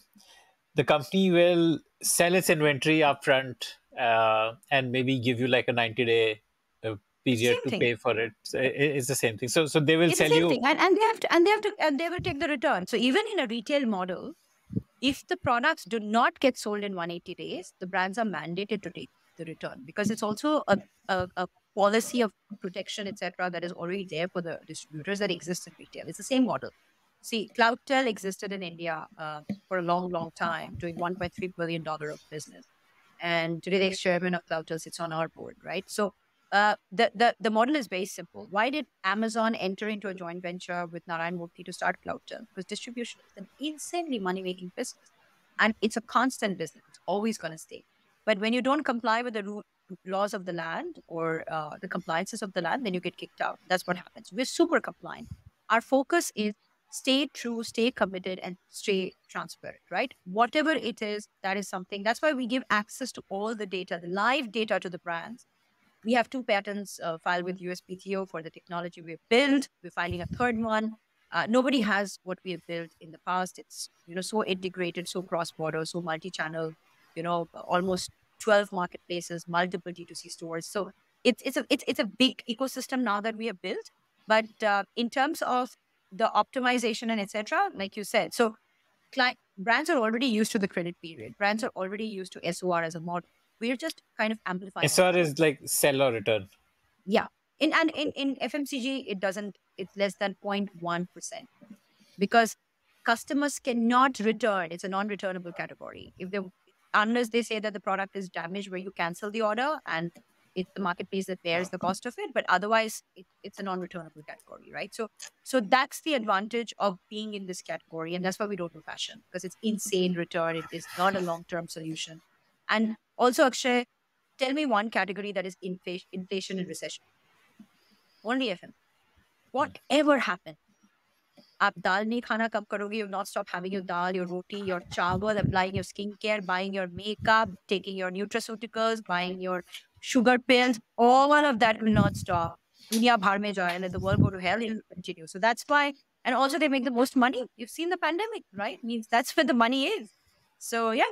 the company will sell its inventory upfront and maybe give you like a 90-day period Same to thing. pay for it. So it's the same thing. So they will It's the sell same you. thing. And they will take the return. So even in a retail model, if the products do not get sold in 180 days, the brands are mandated to take the return because it's also a policy of protection, etc., that is already there for the distributors that exist in retail. It's the same model. See, CloudTel existed in India for a long, long time, doing $1.3 billion of business. And today, the ex-chairman of CloudTel sits on our board, right? So the model is very simple. Why did Amazon enter into a joint venture with Narayan Murthy to start CloudTel? Because distribution is an insanely money-making business, and it's a constant business. It's always going to stay. But when you don't comply with the laws of the land or the compliances of the land, then you get kicked out. That's what happens. We're super compliant. Our focus is stay true, stay committed, and stay transparent, right? Whatever it is, that is something. That's why we give access to all the data, the live data to the brands. We have two patents filed with USPTO for the technology we've built. We're filing a third one. Nobody has what we have built in the past. It's so integrated, so cross-border, so multi-channel. Almost 12 marketplaces, multiple D2C stores. So it's a big ecosystem now that we have built. But in terms of the optimization and etc., like you said, so brands are already used to the credit period. Brands are already used to SOR as a model. We're just kind of amplifying on SR that. is like sell or return. Yeah. In FMCG, it's less than 0.1% because customers cannot return. It's a non-returnable category. Unless they say that the product is damaged where you cancel the order and it's the marketplace that bears the cost of it, but otherwise it's a non-returnable category, right? So that's the advantage of being in this category. And that's why we don't do fashion, because it's insane return. It is not a long-term solution. And also, Akshay, tell me one category that is inflation and recession. Only FM. Whatever happened, आप दाल नहीं खाना कब करोगे? You not stop having your dal, your roti, your chawal, applying your skincare, buying your makeup, taking your nutraceuticals, buying your sugar pills. All of that will not stop. Dunia bhar mein jaye, let the world go to hell, it'll continue. So that's why, and also they make the most money. You've seen the pandemic, right? Means that's where the money is. So yeah.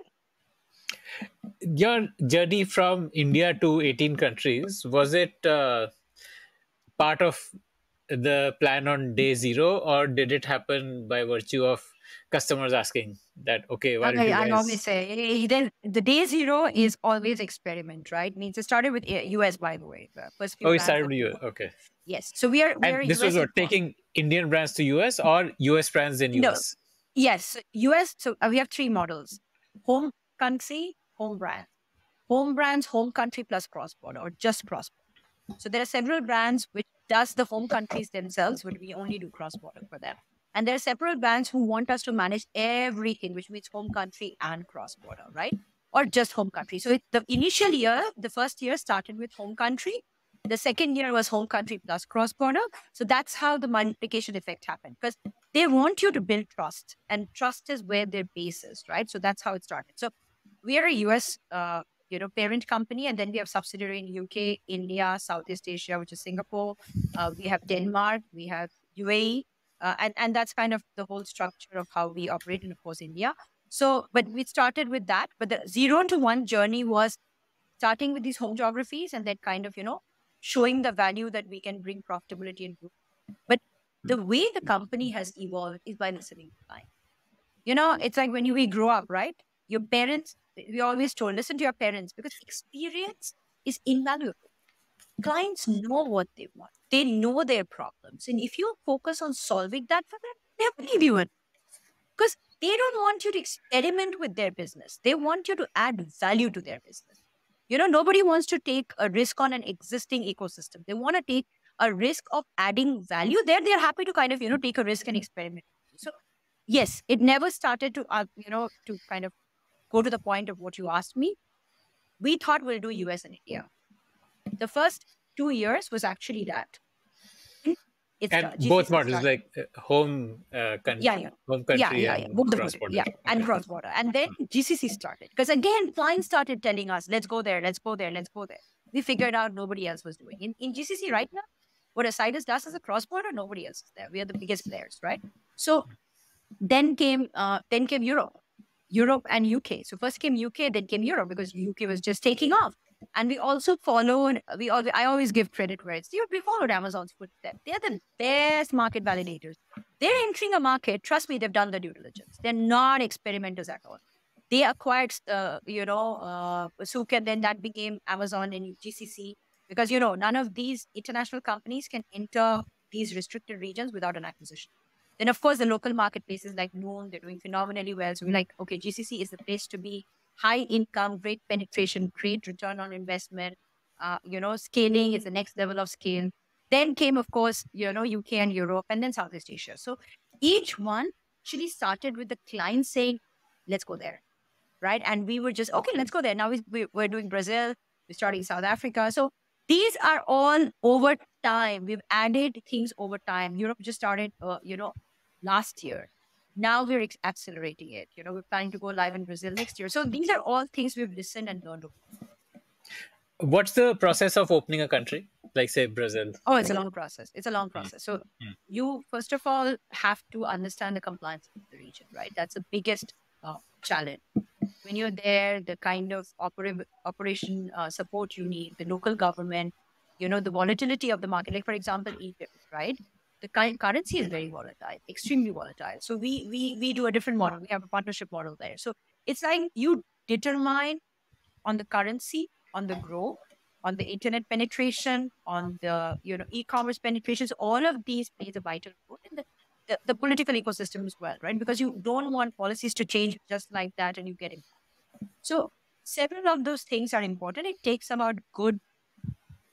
Your journey from India to 18 countries, was it part of the plan on day zero, or did it happen by virtue of customers asking that, okay, why don't you I always guys? say then the day zero is always experiment, right? Means it started with US, by the way. The first few Oh, it brands started that with we you. worked. Okay. Yes. So we are And a this was US what, agnostic. taking Indian brands to US or US brands in No. US? Yes. US. So we have three models: home country, home brand, home brands, home country plus cross border or just cross border. So there are several brands which does the home countries themselves, but we only do cross border for them. And there are several brands who want us to manage everything, which means home country and cross border, right? Or just home country. So the initial year, the first year started with home country. The second year was home country plus cross border. So that's how the multiplication effect happened, because they want you to build trust, and trust is where their base is, right? So that's how it started. So we are a US parent company, and then we have subsidiary in UK, India, Southeast Asia, which is Singapore. We have Denmark, we have UAE, and that's kind of the whole structure of how we operate, and of course India. So, but we started with that. But the 0 to 1 journey was starting with these home geographies, and then kind of showing the value that we can bring profitability and growth. But the way the company has evolved is by listening to clients. It's like when we grow up, right? Your parents, we always told, listen to your parents, because experience is invaluable. Clients know what they want. They know their problems. And if you focus on solving that for them, they'll believe you in. Because they don't want you to experiment with their business. They want you to add value to their business. Nobody wants to take a risk on an existing ecosystem. They want to take a risk of adding value. They're happy to kind of, take a risk and experiment. So yes, it never started to kind of go to the point of what you asked me. We thought we'll do US and India. The first 2 years was actually that. It's And both GCC models, started. like Yeah, yeah. home Yeah, country yeah, yeah. and Both the cross model. border. Yeah. And Okay. cross border. And then GCC started. Because again, clients started telling us, let's go there, let's go there, let's go there. We figured out nobody else was doing. In GCC right now, What Assiduus does as a cross-border, nobody else is there. We are the biggest players, right? So then came Europe and UK. So first came UK, then came Europe, because UK was just taking off. And we also followed, I always give credit where it's due. We followed Amazon's footsteps. They're the best market validators. They're entering a market. Trust me, they've done the due diligence. They're not experimenters at all. They acquired, Souk, and then that became Amazon and GCC, because, none of these international companies can enter these restricted regions without an acquisition. Then, of course, the local marketplaces like Noon, they're doing phenomenally well. So we're like, okay, GCC is the place to be. High income, great penetration, great return on investment. Scaling is the next level of scale. Then came, of course, UK and Europe, and then Southeast Asia. So each one actually started with the client saying, let's go there, right? And we were just, okay, let's go there. Now we're doing Brazil, we're starting South Africa. So these are all over time. We've added things over time. Europe just started, last year. Now we're accelerating it. We're planning to go live in Brazil next year. So these are all things we've listened and learned. What's the process of opening a country, like say Brazil? Oh, it's a long process. It's a long process. So you, first of all, have to understand the compliance of the region, right? That's the biggest challenge. When you're there, the kind of operation support you need, the local government, the volatility of the market. Like, for example, Egypt, right? The currency is very volatile, extremely volatile. So we do a different model. We have a partnership model there. So it's like you determine on the currency, on the growth, on the internet penetration, on the e-commerce penetrations. All of these plays a vital role in the political ecosystem as well, right? Because you don't want policies to change just like that and you get it. So several of those things are important. It takes about good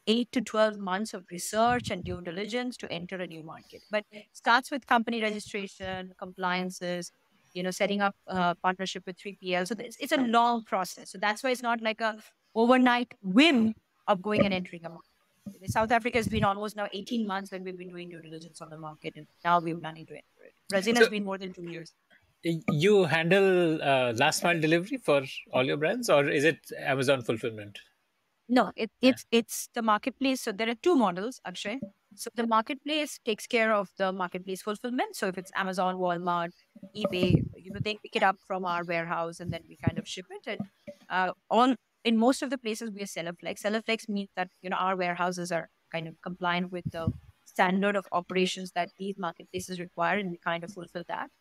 8 to 12 months of research and due diligence to enter a new market. But it starts with company registration, compliances, setting up a partnership with 3PL. So it's a long process. So that's why it's not like a overnight whim of going and entering a market. South Africa has been almost now 18 months that we've been doing due diligence on the market, and now we're planning to enter it. Brazil has been more than 2 years. You handle last mile delivery for all your brands, or is it Amazon fulfillment? No, it's the marketplace. So there are two models, Akshay. So the marketplace takes care of the marketplace fulfillment. So if it's Amazon, Walmart, eBay, they pick it up from our warehouse and then we kind of ship it. And in most of the places we are seller flex. Seller flex means that our warehouses are kind of compliant with the standard of operations that these marketplaces require, and we kind of fulfill that.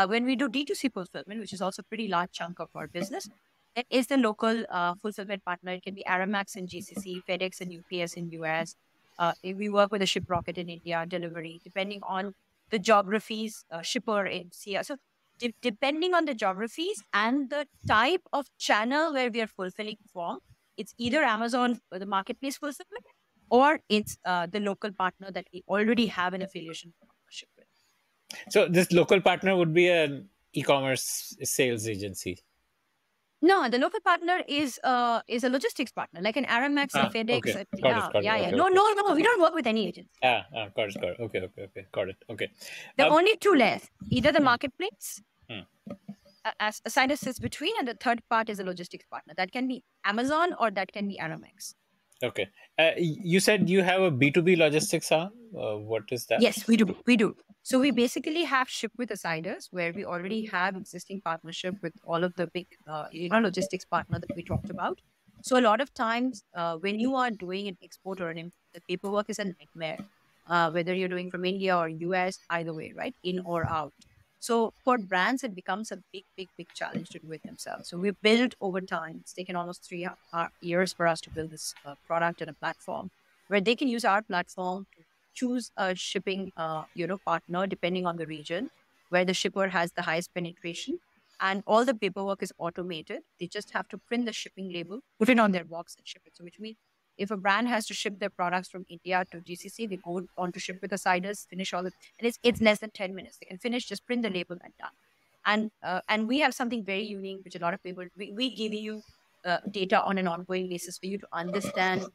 When we do D2C fulfillment, which is also a pretty large chunk of our business, that is the local fulfillment partner. It can be Aramex in GCC, FedEx and UPS in US. We work with a Ship Rocket in India, delivery, depending on the geographies, shipper in SIA. So depending on the geographies and the type of channel where we are fulfilling from, it's either Amazon or the marketplace fulfillment, or it's the local partner that we already have an affiliation partnership with. So this local partner would be an e-commerce sales agency. No, the local partner is a logistics partner, like an Aramex, a FedEx. Okay. Yeah. Okay, No, we don't work with any agents. Got it. Okay. Got it. Okay. There are only two left. Either the marketplace, as Assiduus sits between, and the third part is a logistics partner. That can be Amazon or that can be Aramex. Okay. You said you have a B2B logistics arm. What is that? Yes, we do. So we basically have Ship with Assiduus, where we already have existing partnership with all of the big logistics partner that we talked about. So a lot of times when you are doing an export or an import, the paperwork is a nightmare, whether you're doing from India or US, either way, right? In or out. So for brands, it becomes a big challenge to do it themselves. So we've built over time. It's taken almost 3 years for us to build this product and a platform where they can use our platform to choose a shipping partner depending on the region where the shipper has the highest penetration, and all the paperwork is automated. They just have to print the shipping label, put it on their box and ship it. So which means if a brand has to ship their products from India to GCC, they go on to Ship with Assiduus, finish all it, and it's less than 10 minutes. They can finish, just print the label and done. And we have something very unique, which a lot of people, we give you data on an ongoing basis for you to understand,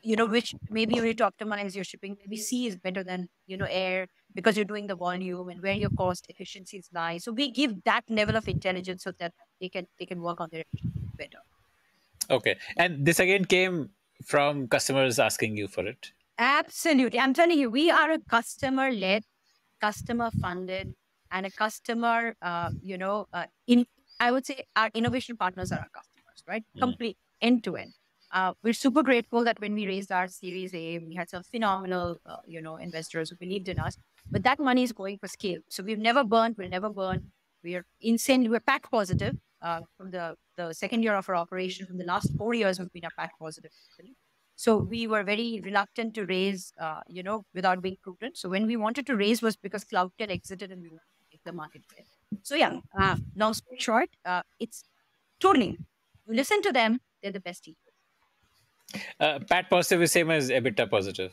which maybe you need to optimize your shipping. Maybe sea is better than, air, because you're doing the volume and where your cost efficiencies lie. So we give that level of intelligence so that they can work on their efficiency better. Okay. And this again came from customers asking you for it? Absolutely. I'm telling you, we are a customer-led, customer-funded, and a customer, I would say our innovation partners are our customers, right? Mm. Complete end-to-end. We're super grateful that when we raised our Series A, we had some phenomenal, investors who believed in us. But that money is going for scale. So we've never burned, we'll never burn. We're insane. We're PAT positive from the second year of our operation. From the last 4 years, we've been a PAT positive company. So we were very reluctant to raise, without being prudent. So when we wanted to raise was because Cloudtel exited and we wanted to make the market there. So yeah, long story short, it's totally, you listen to them, they're the best teachers. PAT positive is same as EBITDA positive.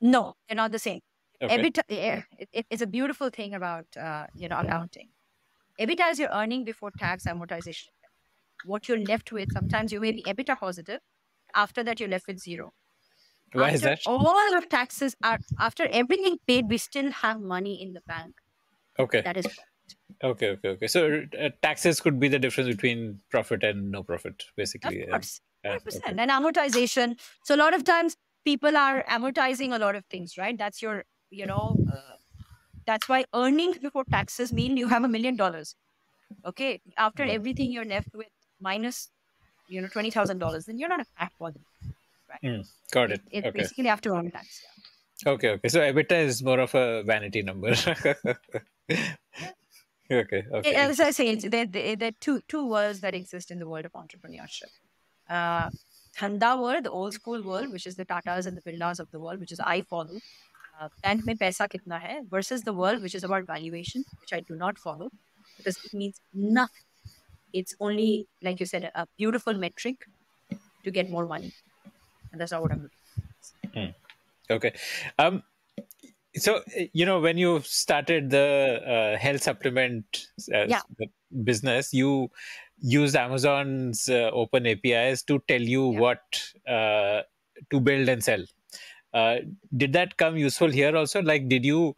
No, they're not the same. Okay. EBITDA, it's a beautiful thing about, accounting. EBITDA is your earning before tax amortization. What you're left with, sometimes you may be EBITDA positive. After that, you're left with zero. Why is After that? all of taxes are, after everything paid, we still have money in the bank. Okay. That is profit. Okay. So taxes could be the difference between profit and no profit, Of basically. course, Okay. 100%. And amortization. So a lot of times people are amortizing a lot of things, right? That's your, that's why earnings before taxes mean you have $1 million. Okay. After everything, you're left with minus, $20,000. Then you're not a tax positive, right? Got it. It's Okay. basically after all tax. Okay. So EBITDA is more of a vanity number. Yeah. Okay. As I say, there are two worlds that exist in the world of entrepreneurship. Dhanda world, the old school world, which is the Tatas and the Birlas of the world, which is I follow. Bank mein paisa kitna hai versus the world, which is about valuation, which I do not follow because it means nothing. It's only, like you said, a beautiful metric to get more money. And that's not what I'm looking for. Okay. So, when you started the health supplement Yeah. the business, you used Amazon's open APIs to tell you Yeah. what to build and sell. Did that come useful here also? Like, did you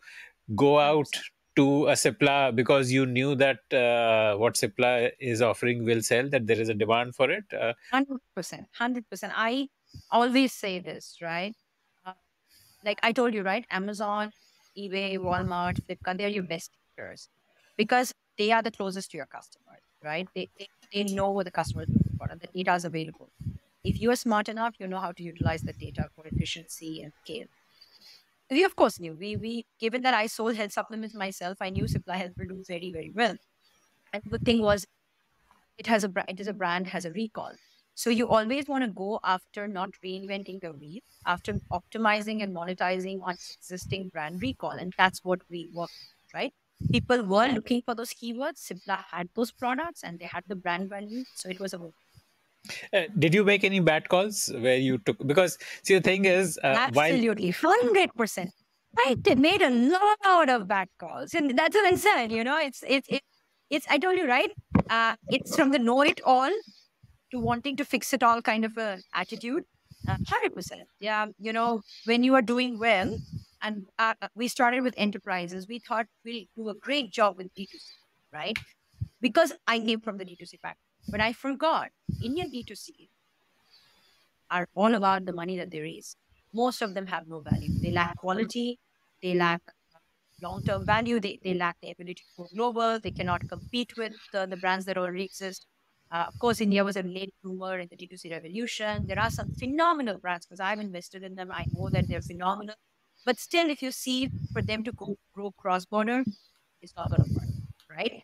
go out 100%. to a Cipla because you knew that what Cipla is offering will sell, that there is a demand for it? 100%. 100%. I always say this, right? Uh, like I told you, right? Amazon, eBay, Walmart, Flipkart, they're your best teachers because they are the closest to your customers, right? They know what the customer is looking for and the data is available. If you are smart enough, you know how to utilize the data for efficiency and scale. We of course knew. We given that I sold health supplements myself, I knew Supply Health will do very, very well. And the good thing was it is a brand, has a recall. So you always want to go after not reinventing the wheel, after optimizing and monetizing on existing brand recall. And that's what we work, right? People were looking for those keywords. Cipla had those products and they had the brand value. So it was a Did you make any bad calls where you took? Because see, the thing is, while absolutely 100%. I did made a lot of bad calls. And that's what I said, it's I told you, right? It's from the know it all to wanting to fix it all kind of a attitude. 100%. Yeah. When you are doing well, and we started with enterprises, we thought we'll do a great job with D2C, right? Because I came from the D2C background. But I forgot Indian D2C are all about the money that they raise. Most of them have no value. They lack quality. They lack long-term value. They lack the ability to go global. They cannot compete with the brands that already exist. Of course, India was a late bloomer in the D2C revolution. There are some phenomenal brands because I've invested in them. I know that they're phenomenal. But still, if you see for them to grow cross-border, it's not going to work, right?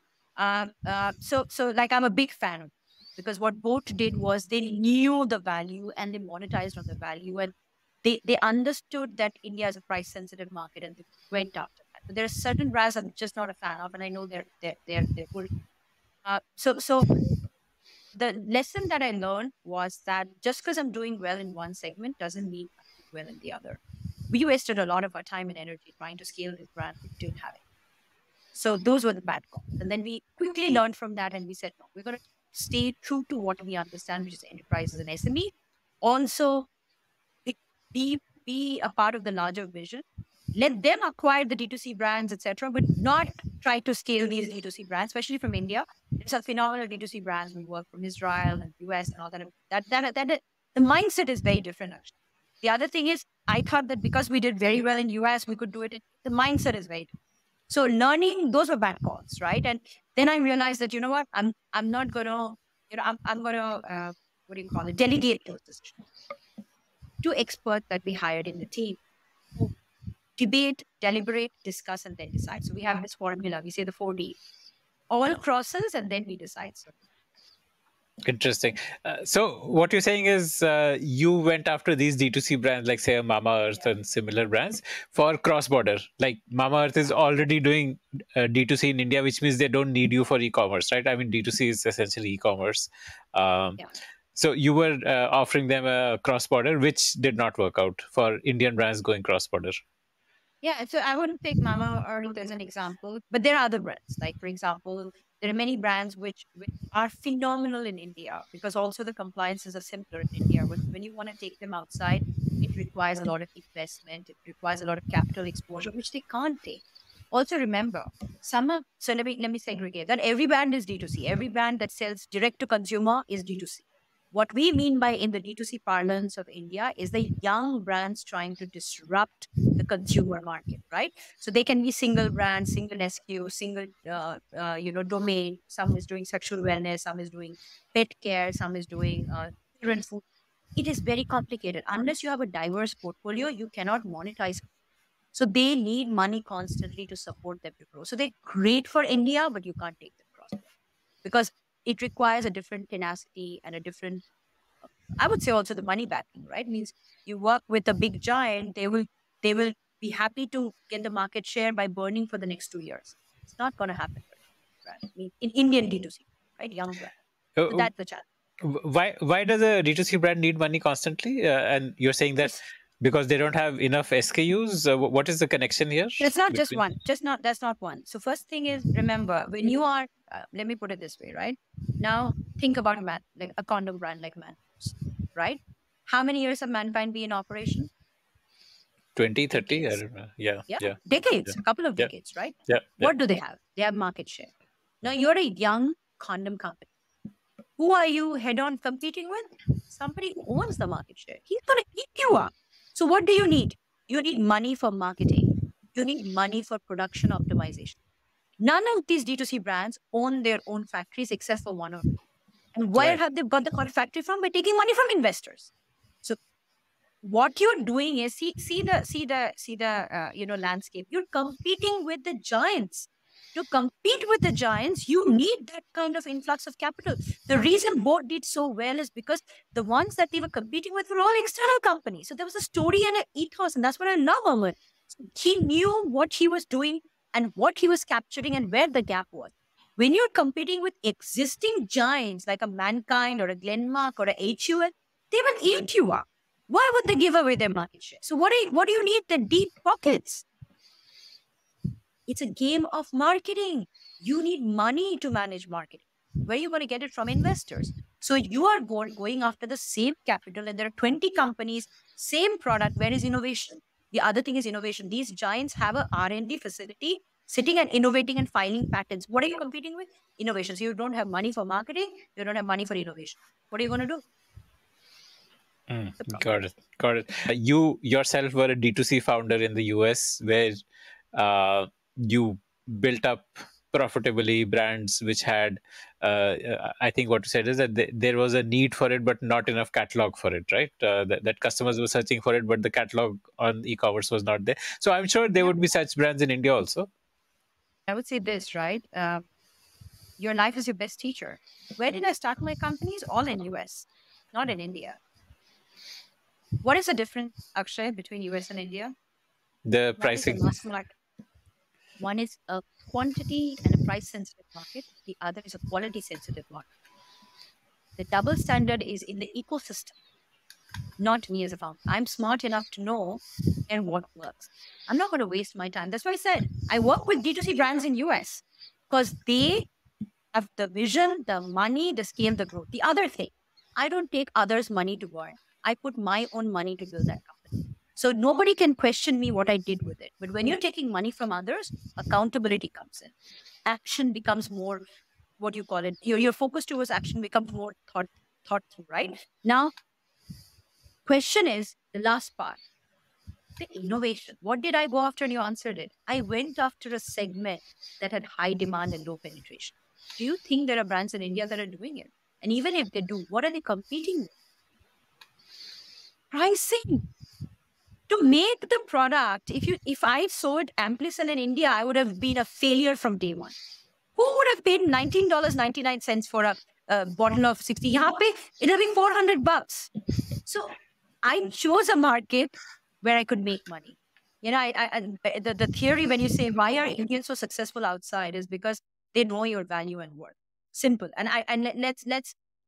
So like I'm a big fan of it because what Boat did was they knew the value and they monetized on the value and they understood that India is a price sensitive market and they went after that. But there are certain brands I'm just not a fan of, and I know they're good. So the lesson that I learned was that just because I'm doing well in one segment doesn't mean I'm doing well in the other. We wasted a lot of our time and energy trying to scale this brand. We didn't have it. So those were the bad calls. And then we quickly learned from that and we said, no, we're going to stay true to what we understand, which is enterprises and SME. Also, be a part of the larger vision. Let them acquire the D2C brands, etc., but not try to scale these D2C brands, especially from India. There's some phenomenal D2C brands we work from Israel and US and all that. The mindset is very different, actually. The other thing is I thought that because we did very well in US, we could do it. The mindset is very. So learning, those were bad calls, right? And then I realized that, you know what, I'm not gonna, I'm gonna, what do you call it, delegate those decisions to experts that we hired in the team who debate, deliberate, discuss, and then decide. So we have this formula. We say the 4D. All crosses, and then we decide. So Interesting. So what you're saying is you went after these D2C brands like say Mama Earth and similar brands for cross-border. Like Mama Earth is already doing D2C in India, which means they don't need you for e-commerce, right? I mean, D2C is essentially e-commerce. Um, yeah. so you were offering them a cross-border, which did not work out for Indian brands going cross-border. Yeah, so I wouldn't pick Mama Earth as an example, but there are other brands. Like, for example, there are many brands which are phenomenal in India because also the compliances are simpler in India. When you want to take them outside, it requires a lot of investment, it requires a lot of capital exposure, which they can't take. Also, remember, so let me segregate that every brand is D2C. Every brand that sells direct to consumer is D2C. What we mean by in the D2C parlance of India is the young brands trying to disrupt the consumer market, right? So they can be single brand, single SKU, single domain. Some is doing sexual wellness, some is doing pet care, some is doing children food. It is very complicated. Unless you have a diverse portfolio, you cannot monetize. So they need money constantly to support them to grow. So they're great for India, but you can't take them cross because it requires a different tenacity and a different, I would say also the money backing, right? Means you work with a big giant, they will be happy to get the market share by burning for the next 2 years. It's not going to happen for brand. I mean, in Indian D2C, right? Young brand. So Uh, that's the challenge. why does a D2C brand need money constantly? And you're saying that Yes. because they don't have enough SKUs. What is the connection here It's not just between? one, just not, that's not one. So first thing is, remember, when you are, let me put it this way, right? Now, think about like a condom brand like Man, right? How many years have Mankind been in operation? 20, 30? I Decades. don't know. Yeah, Yeah, yeah, yeah, decades, a couple of yeah, decades, right? yeah, yeah. What do they have? They have market share. Now you're a young condom company. Who are you head on competing with? Somebody who owns the market share. He's going to eat you up. So what do you need? You need money for marketing. You need money for production optimization. None of these D2C brands own their own factories except for one or two. And where Right. have they got the factory from? By taking money from investors. So what you're doing is see the landscape. You're competing with the giants. To compete with the giants, you need that kind of influx of capital. The reason Boat did so well is because the ones that they were competing with were all external companies. So there was a story and an ethos, and that's what I love about it. He knew what he was doing and what he was capturing and where the gap was. When you're competing with existing giants like a Mankind or a Glenmark or a HUL, they will eat you up. Why would they give away their market share? So what do you need? The deep pockets. It's a game of marketing. You need money to manage marketing. Where are you going to get it from? Investors. So you are going after the same capital, and there are 20 companies, same product. Where is innovation? The other thing is innovation. These giants have a R&D facility sitting and innovating and filing patents. What are you competing with? Innovation. So you don't have money for marketing. You don't have money for innovation. What are you going to do? The problem. Got it. Got it. You yourself were a D2C founder in the US where you built up profitably brands which had, I think what you said is that there was a need for it, but not enough catalog for it, right? That customers were searching for it, but the catalog on e-commerce was not there. So I'm sure there Yeah. would be such brands in India also. I would say this, right? Your life is your best teacher. Where did I start my companies? All in US, not in India. What is the difference, Akshay, between US and India? The One is a pricing. mass market. One is a quantity and a price sensitive market. The other is a quality sensitive market. The double standard is in the ecosystem, not me as a founder. I'm smart enough to know and what works. I'm not going to waste my time. That's why I said I work with D2C brands in US because they have the vision, the money, the scale, the growth. The other thing, I don't take others' money to burn. I put my own money to build that company. So nobody can question me what I did with it. But when you're taking money from others, accountability comes in. Action becomes more, what you call it, your focus towards action becomes more thought through, right? Now, question is the last part. The innovation. What did I go after? And you answered it. I went after a segment that had high demand and low penetration. Do you think there are brands in India that are doing it? And even if they do, what are they competing with? Pricing. To make the product, if I sold Amplicin in India, I would have been a failure from day one. Who would have paid $19.99 for a bottle of 60? It'll be $400. So I chose a market where I could make money. You know, the theory when you say why are Indians so successful outside is because they know your value and worth. Simple.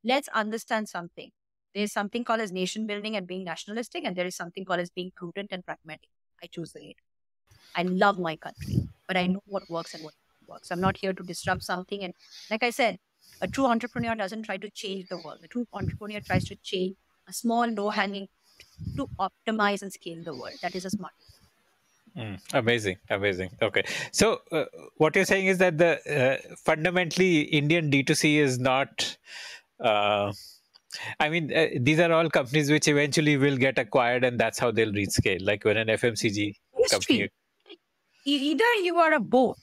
Let's understand something. There's something called as nation building and being nationalistic, and there is something called as being prudent and pragmatic. I choose the latter. I love my country, but I know what works and what works. I'm not here to disrupt something. And like I said, a true entrepreneur doesn't try to change the world. A true entrepreneur tries to change a small, low-hanging to optimize and scale the world. That is a smart. Amazing. Okay. So what you're saying is that the fundamentally Indian D2C is not, these are all companies which eventually will get acquired and that's how they'll reach scale. Like when an FMCG company. Either you are a boat,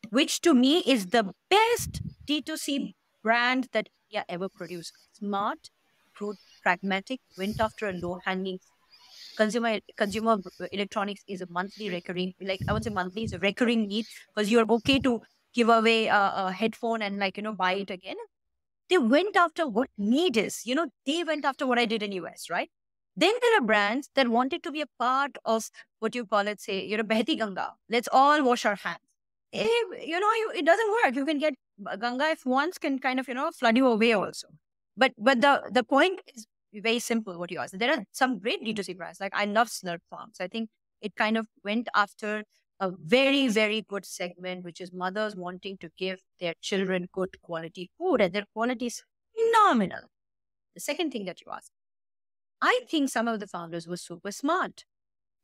which to me is the best D2C brand that India ever produced. Smart, pragmatic, went after a low-hanging. Consumer electronics is a monthly recurring, like I would say monthly is a recurring need because you're okay to give away a headphone and buy it again. They went after what need is. They went after what I did in US, right? Then there are brands that wanted to be a part of what you call it, say, Behti Ganga. Let's all wash our hands. It doesn't work. You can get Ganga if once can kind of, flood you away also. But the point is very simple what you asked. There are some great D2C brands. Like I love Slurp Farms. I think it kind of went after a very, very good segment, which is mothers wanting to give their children good quality food, and their quality is phenomenal. The second thing that you asked, I think some of the founders were super smart.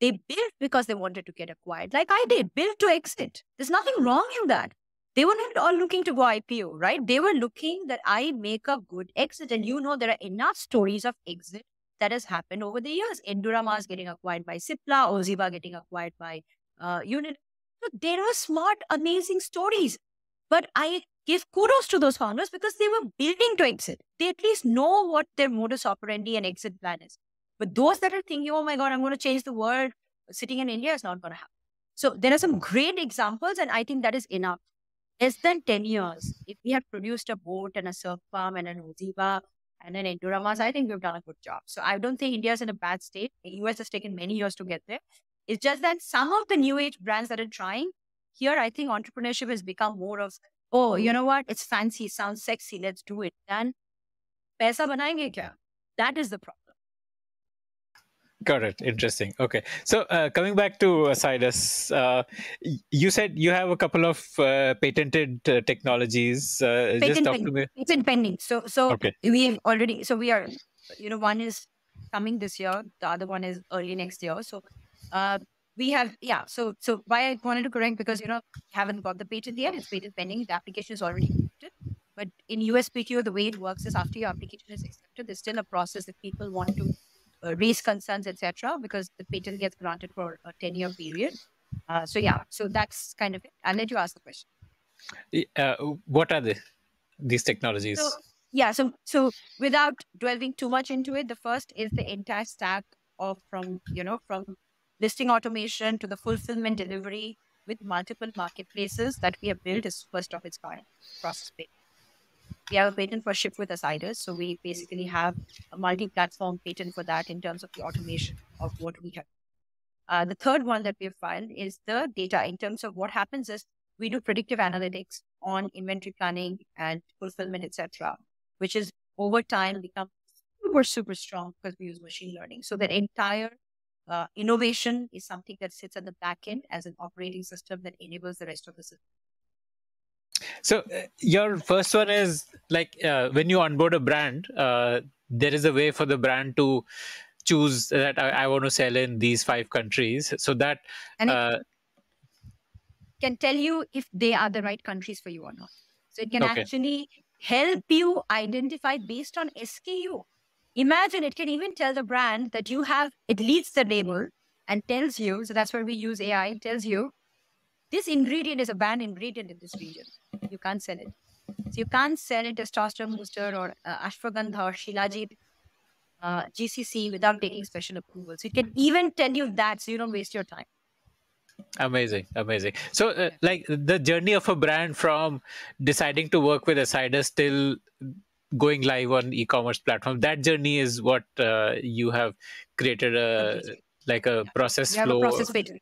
They built because they wanted to get acquired, like I did, built to exit. There's nothing wrong in that. They were not all looking to go IPO, right? They were looking that I make a good exit. And there are enough stories of exit that has happened over the years. Endurama's getting acquired by Cipla, Oziva getting acquired by Unit. So there are smart, amazing stories. But I give kudos to those founders because they were building to exit. They at least know what their modus operandi and exit plan is. But those that are thinking, oh my God, I'm going to change the world, sitting in India is not going to happen. So there are some great examples, and I think that is enough. Less than 10 years, if we have produced a boat and a surf farm and an Oziva and an Enduramas, I think we've done a good job. So I don't think India is in a bad state. The US has taken many years to get there. It's just that some of the new age brands that are trying, here I think entrepreneurship has become more of, oh, you know what? It's fancy, sounds sexy, let's do it. Then, paisa banayenge kya? That is the problem. Got it. Interesting. Okay. So coming back to Assiduus, you said you have a couple of patented technologies. Just talk to me. Patent pending. So okay. We have already, so we are, one is coming this year. The other one is early next year. So we have, So why I wanted to correct, because, haven't got the patent yet. It's patent pending. The application is already accepted. But in USPTO, the way it works is after your application is accepted, there's still a process if people want to raise concerns, etc., because the patent gets granted for a 10-year period. So that's kind of it. I'll let you ask the question. What are these technologies? So without delving too much into it, the first is the entire stack of from listing automation to the fulfillment delivery with multiple marketplaces that we have built is first of its kind process patent. We have a patent for Ship with Assiduus. So we basically have a multi-platform patent for that in terms of the automation of what we have. The third one that we have filed is the data. In terms of what happens is we do predictive analytics on inventory planning and fulfillment, etc., which is over time become super, super strong because we use machine learning. So that entire innovation is something that sits at the back end as an operating system that enables the rest of the system. So your first one is like when you onboard a brand, there is a way for the brand to choose that I want to sell in these 5 countries. So that can tell you if they are the right countries for you or not. So it can actually help you identify based on SKU. Imagine it can even tell the brand that you have, it leads the label and tells you, so that's where we use AI, tells you this ingredient is a banned ingredient in this region. You can't sell it. So you can't sell it as testosterone booster or ashwagandha or shilajit GCC without taking special approval. So it can even tell you that so you don't waste your time. Amazing, amazing. So, like the journey of a brand from deciding to work with Assiduus till going live on e-commerce platform, that journey is what you have created Completely. like a process We have a flow. process patent.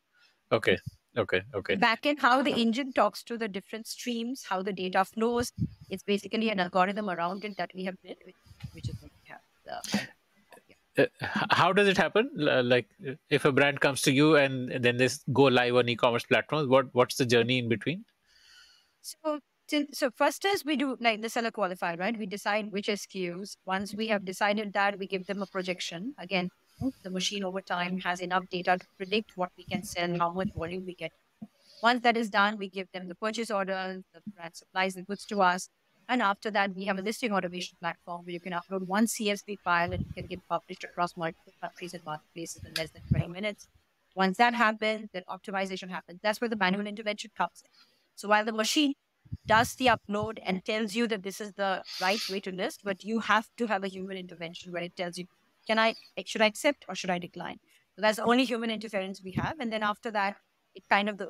Okay, okay, The okay. backend, how the engine talks to the different streams, how the data flows. It's basically an algorithm around it that we have built, which is what we have. How does it happen? Like, if a brand comes to you and then they go live on e-commerce platforms, what's the journey in between? So, so first is we do like the seller qualify, right? We decide which SKUs. Once we have decided that, we give them a projection. Again, the machine over time has enough data to predict what we can sell, how much volume we get. Once that is done, we give them the purchase order, the brand supplies the goods to us. And after that, we have a listing automation platform where you can upload one CSV file and it can get published across multiple countries and marketplaces in less than 20 minutes. Once that happens, then optimization happens. That's where the manual intervention comes in. So while the machine does the upload and tells you that this is the right way to list, but you have to have a human intervention where it tells you, should I accept or should I decline? So that's the only human interference we have. And then after that, it kind of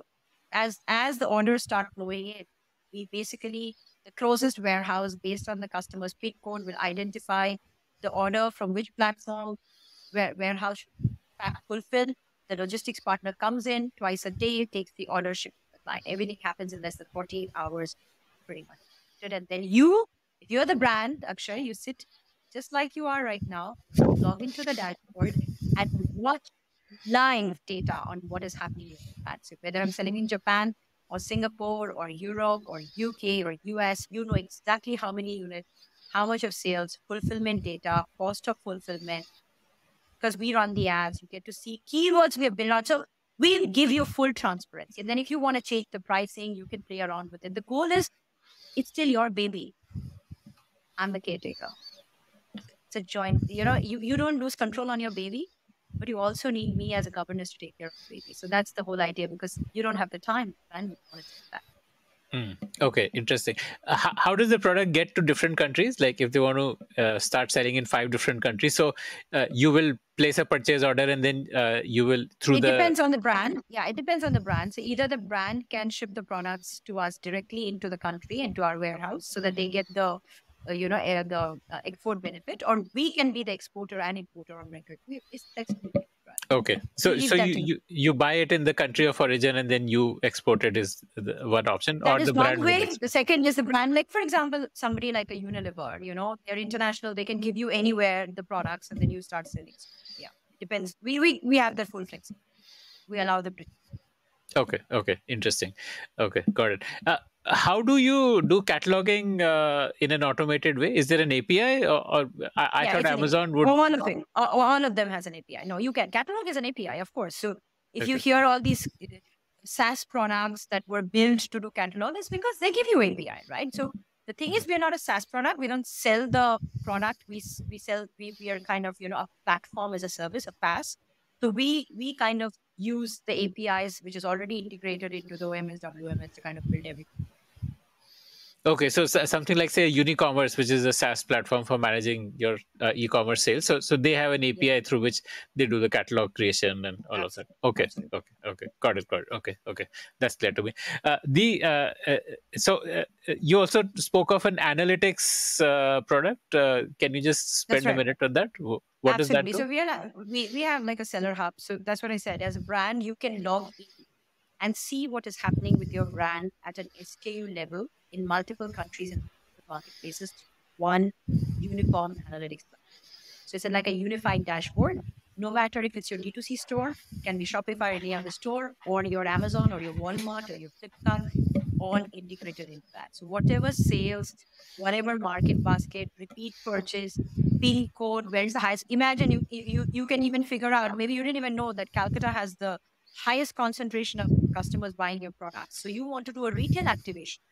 as the orders start flowing in, we basically the closest warehouse based on the customer's PIN code will identify the order from which platform warehouse should fulfill. The logistics partner comes in twice a day, takes the order, ships to the client. Everything happens in less than 48 hours, pretty much. And then if you're the brand, Akshay, you sit just like you are right now, log into the dashboard and watch live data on what is happening with that. So whether I'm selling in Japan or Singapore or Europe or UK or US, you know exactly how many units, how much of sales, fulfillment data, cost of fulfillment, because we run the ads, you get to see keywords we have built out. So we give you full transparency. And then if you want to change the pricing, you can play around with it. The goal is it's still your baby. I'm the caretaker. It's a joint, you don't lose control on your baby, but you also need me as a governess to take care of the baby. So that's the whole idea because you don't have the time and want to do that. Okay, interesting. How does the product get to different countries? Like if they want to start selling in 5 different countries, so you will place a purchase order and then you will It depends on the brand. Yeah, it depends on the brand. So either the brand can ship the products to us directly into the country, into our warehouse, so that they get the export benefit, or we can be the exporter and importer on record. It's flexible. Okay, so you buy it in the country of origin and then you export it is the one option, That or is the one brand will way. The second is the brand. Like for example, somebody like a Unilever, they're international. They can give you anywhere the products, and then you start selling. So, yeah, it depends. We have that full flexibility. We allow them to. Okay, interesting. Okay, got it. How do you do cataloging in an automated way? Is there an API, or I Yeah, thought it's an API. Amazon would? One of them has an API. No, you can. Catalog is an API, of course. So if you Okay. hear all these SaaS products that were built to do catalog, it's because they give you API, right? So the thing is, we are not a SaaS product. We don't sell the product. We are kind of a platform as a service, a PaaS. So we kind of use the APIs which is already integrated into the OMS, WMS to kind of build everything. Okay, so something like say Unicommerce, which is a SaaS platform for managing your e-commerce sales. So they have an API through which they do the catalog creation and all of that. Okay, Absolutely. okay, got it. Okay, that's clear to me. You also spoke of an analytics product. Can you just That's spend a right. minute on that? What does that Absolutely. do? So we have like a seller hub. So that's what I said. As a brand, you can log in and see what is happening with your brand at an SKU level in multiple countries and marketplaces. One uniform analytics. So it's like a unified dashboard. No matter if it's your D2C store, can be Shopify or any other store, or your Amazon or your Walmart or your Flipkart, all integrated into that. So whatever sales, whatever market basket, repeat purchase, PIN code, where's the highest? Imagine you can even figure out, maybe you didn't even know that Calcutta has the highest concentration of customers buying your products. So you want to do a retail activation.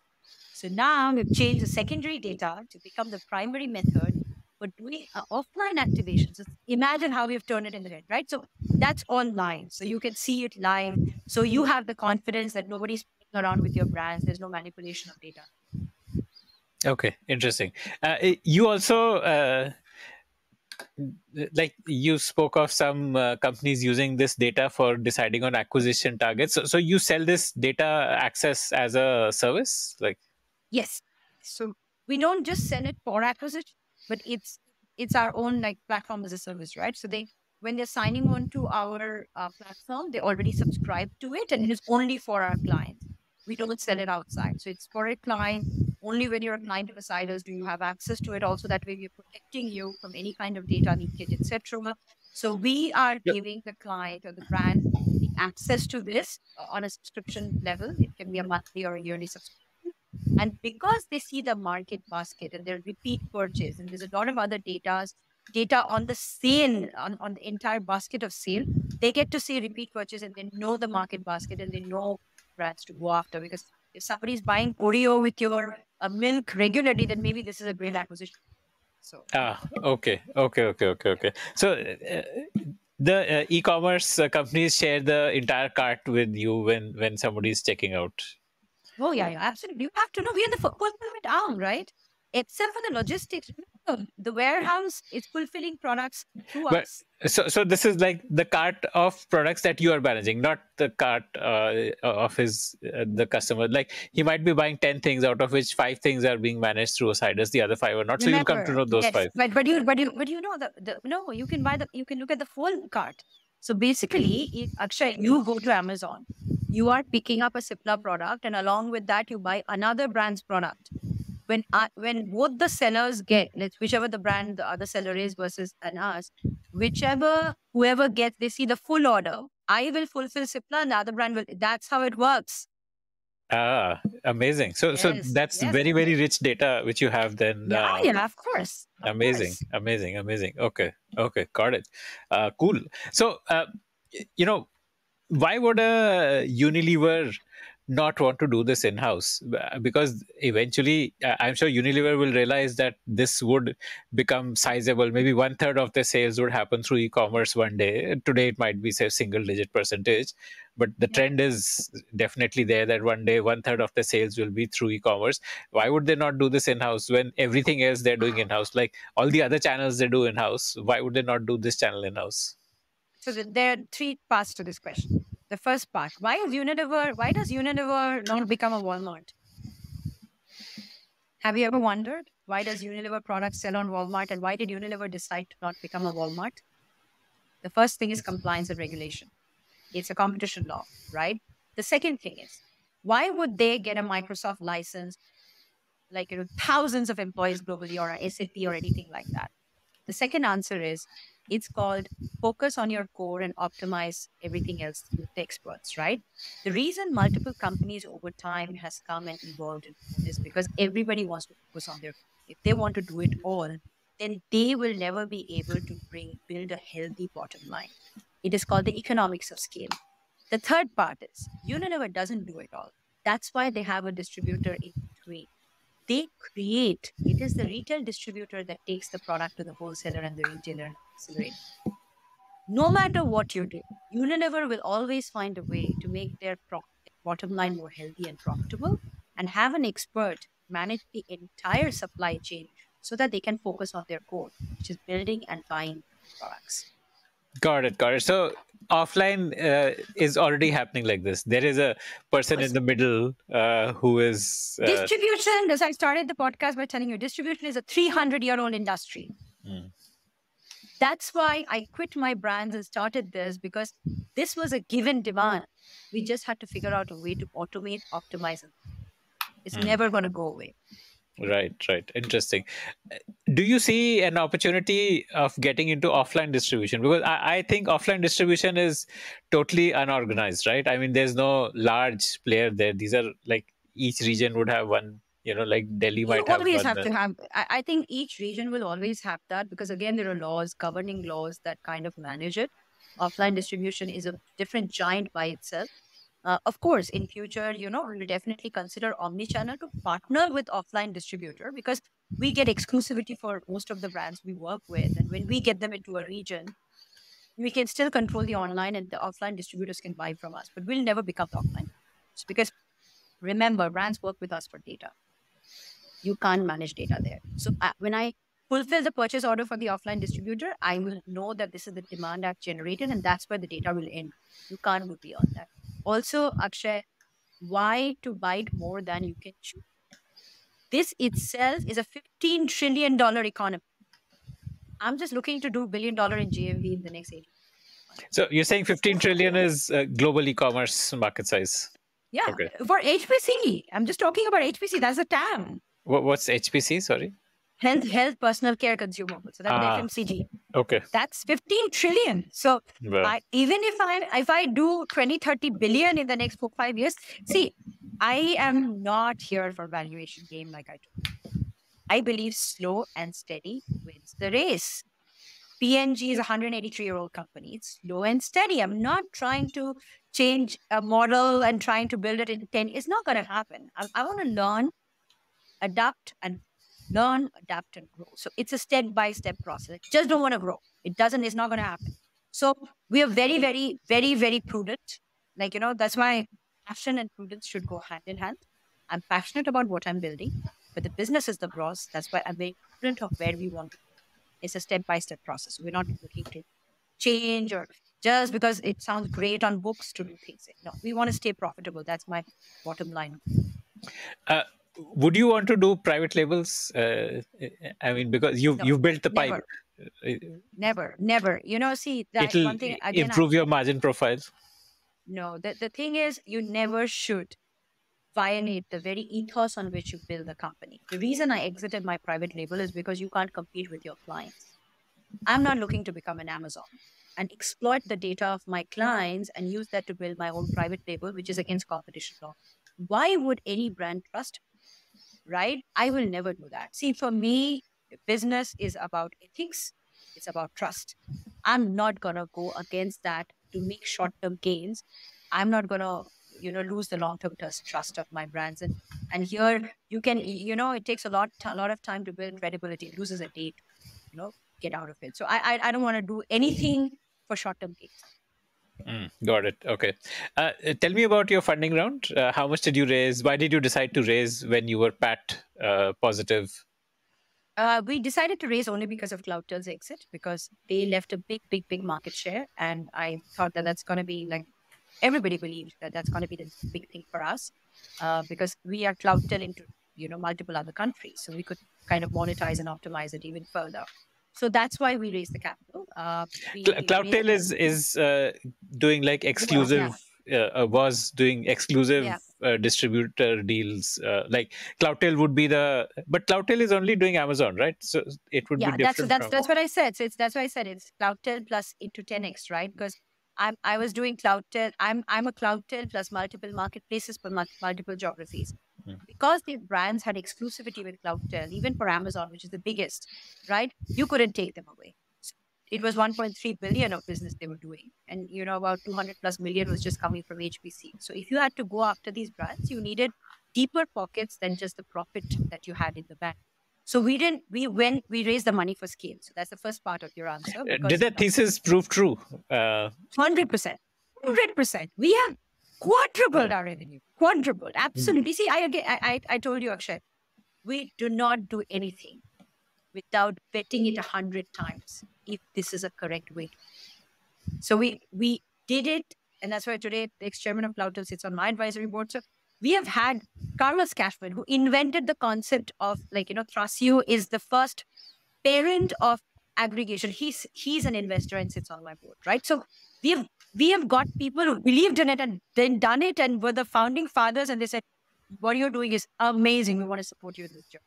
So now we've changed the secondary data to become the primary method But doing offline activations, imagine how we've turned it in the head, right? So that's online. So you can see it live. So you have the confidence that nobody's playing around with your brands. There's no manipulation of data. Okay, interesting. You also like you spoke of some companies using this data for deciding on acquisition targets. So you sell this data access as a service, like Yes. So we don't just sell it for acquisition, but it's our own like platform as a service, right? So they when they're signing on to our platform, they already subscribe to it, and it is only for our clients. We don't sell it outside, so it's for a client. Only when you're a client of Assiduus do you have access to it. Also, that way we're protecting you from any kind of data leakage, etc. So we are Yep. giving the client or the brand the access to this on a subscription level. It can be a monthly or a yearly subscription, and because they see the market basket and their repeat purchase, and there's a lot of other data on the sale, on the entire basket of sale, they get to see repeat purchase and they know the market basket and they know brands to go after. Because if somebody's buying Oreo with your milk regularly, then maybe this is a great acquisition. So okay. So the e-commerce companies share the entire cart with you when somebody is checking out. oh yeah, absolutely. You have to know we are the fulfillment arm, right? Except for the logistics, the warehouse is fulfilling products through But us. so this is like the cart of products that you are managing, not the cart of his the customer. Like he might be buying 10 things, out of which 5 things are being managed through Osiris, the other 5 are not. So you'll come to Remember, know those yes, 5. but you know the no, you can buy you can look at the full cart. So basically, Akshay, you go to Amazon, you are picking up a Cipla product, and along with that, you buy another brand's product. When both the sellers get, whichever the brand the other seller is versus an us, whichever whoever gets, they see the full order. I will fulfill Cipla, and the other brand will. That's how it works. Ah, amazing. So Yes, that's yes, very rich data which you have then. yeah, yeah, of course, of Amazing, course. amazing. Okay, got it. Cool. So you know, why would a Unilever not want to do this in house? Because eventually, I'm sure Unilever will realize that this would become sizable. Maybe 1/3 of the sales would happen through e-commerce one day. Today, it might be say single-digit percentage, but the Yeah. trend is definitely there that one day 1/3 of the sales will be through e-commerce. Why would they not do this in house when everything else they're doing in house? Like all the other channels they do in house, why would they not do this channel in house? So there are three parts to this question. The first part, why does Unilever not become a Walmart? Have you ever wondered why does Unilever products sell on Walmart and why did Unilever decide to not become a Walmart? The first thing is compliance and regulation. It's a competition law, right? The second thing is, why would they get a Microsoft license, like thousands of employees globally or a SAP or anything like that? The second answer is it's called focus on your core and optimize everything else with the experts, right? The reason multiple companies over time has come and evolved and grown is because everybody wants to focus on their core. If they want to do it all, then they will never be able to build a healthy bottom line. It is called the economics of scale. The third part is Unilever doesn't do it all. That's why they have a distributor in between. They create, it is the retail distributor that takes the product to the wholesaler and the retailer and accelerator. No matter what you do, Unilever will always find a way to make their bottom line more healthy and profitable and have an expert manage the entire supply chain so that they can focus on their core, which is building and buying products. Got it. So offline is already happening like this. There is a person in the middle who is. Distribution, as I started the podcast by telling you, distribution is a 300-year-old industry. That's why I quit my brands and started this because this was a given demand. We just had to figure out a way to automate, optimize it. It's never going to go away. Right. Interesting. Do you see an opportunity of getting into offline distribution? Because I think offline distribution is totally unorganized, right? I mean, there's no large player there. These are like each region would have one, like Delhi You might have always one. have to have, I think each region will always have that because, again, there are laws, governing laws that kind of manage it. Offline distribution is a different giant by itself. Of course, in future, we'll definitely consider omni-channel to partner with offline distributor because we get exclusivity for most of the brands we work with. And when we get them into a region, we can still control the online, and the offline distributors can buy from us, but we'll never become the offline. Because remember, brands work with us for data. You can't manage data there. So when I fulfill the purchase order for the offline distributor, I will know that this is the demand I've generated, and that's where the data will end. You can't go beyond that. Also, Akshay, why to bite more than you can chew? This itself is a $15 trillion economy. I'm just looking to do $1 billion in GMV in the next 8 months. So you're saying 15 trillion is global e-commerce market size? Yeah, Okay. for HPC. I'm just talking about HPC. That's the TAM. What's HPC? Sorry. Health, personal care, consumables. So that's an FMCG. Okay. That's 15 trillion. So Well. even if I do 20, 30 billion in the next 4-5 years, see, I am not here for valuation game like I do. I believe slow and steady wins the race. P&G is a 183-year-old company. It's slow and steady. I'm not trying to change a model and trying to build it in 10. It's not going to happen. I want to learn, adapt, and learn, adapt, and grow. So it's a step-by-step process. Just don't want to grow. It's not going to happen. So we are very, very, very, very prudent. That's why passion and prudence should go hand in hand. I'm passionate about what I'm building, but the business is the boss. That's why I'm very prudent of where we want to go. It's a step-by-step process. We're not looking to change or just because it sounds great on books to do things. No, we want to stay profitable. That's my bottom line. Would you want to do private labels? I mean, because you've built the pipe. Never. See, that it'll one thing again. Improve your margin profile. No, the thing is, you never should violate the very ethos on which you build the company. The reason I exited my private label is because you can't compete with your clients. I'm not looking to become an Amazon and exploit the data of my clients and use that to build my own private label, which is against competition law. Why would any brand trust me? Right? I will never do that. See, for me, business is about ethics. It's about trust. I'm not going to go against that to make short-term gains. I'm not going to lose the long-term trust of my brands. And here you can, it takes a lot of time to build credibility. It loses a date, get out of it. So I don't want to do anything for short-term gains. Got it. Okay. Tell me about your funding round. How much did you raise? Why did you decide to raise when you were PAT positive? We decided to raise only because of CloudTail's exit, because they left a big market share. And I thought that that's going to be everybody believed that that's going to be the big thing for us, because we are CloudTail into multiple other countries, so we could kind of monetize and optimize it even further. So that's why we raised the capital. CloudTail is doing exclusive. Was doing exclusive distributor deals. CloudTail would be but CloudTail is only doing Amazon, right? So it would be different. That's what I said. So that's why I said it's CloudTail plus into 10x, right? Because I was doing CloudTail. I'm a CloudTail plus multiple marketplaces for multiple geographies. Because the brands had exclusivity with CloudTail, even for Amazon, which is the biggest, right? You couldn't take them away. So it was 1.3 billion of business they were doing. And, about 200 plus million was just coming from HPC. So if you had to go after these brands, you needed deeper pockets than just the profit that you had in the bank. So we raised the money for scale. So that's the first part of your answer. Did that thesis prove true? 100%. 100%. We have quadrupled our revenue. Quadrupled. Absolutely. See, I told you, Akshay, we do not do anything without vetting it 100 times if this is a correct way. So we did it. And that's why today the ex-chairman of CloudTail sits on my advisory board. So we have had Carlos Cashman, who invented the concept of Thrasio is the first parent of aggregation. He's an investor and sits on my board, right? So we have got people who believed in it and then done it and were the founding fathers, and they said, what you're doing is amazing. We want to support you in this journey.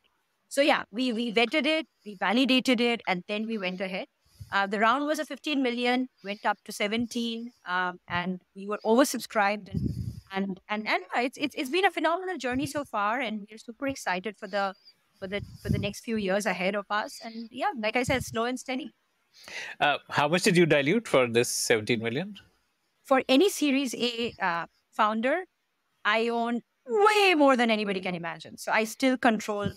So yeah, we vetted it, we validated it, and then we went ahead. The round was a 15 million, went up to 17, and we were oversubscribed. And it's been a phenomenal journey so far, and we're super excited for the next few years ahead of us. And yeah, like I said, slow and steady. How much did you dilute for this 17 million? For any Series A founder, I own way more than anybody can imagine. So I still control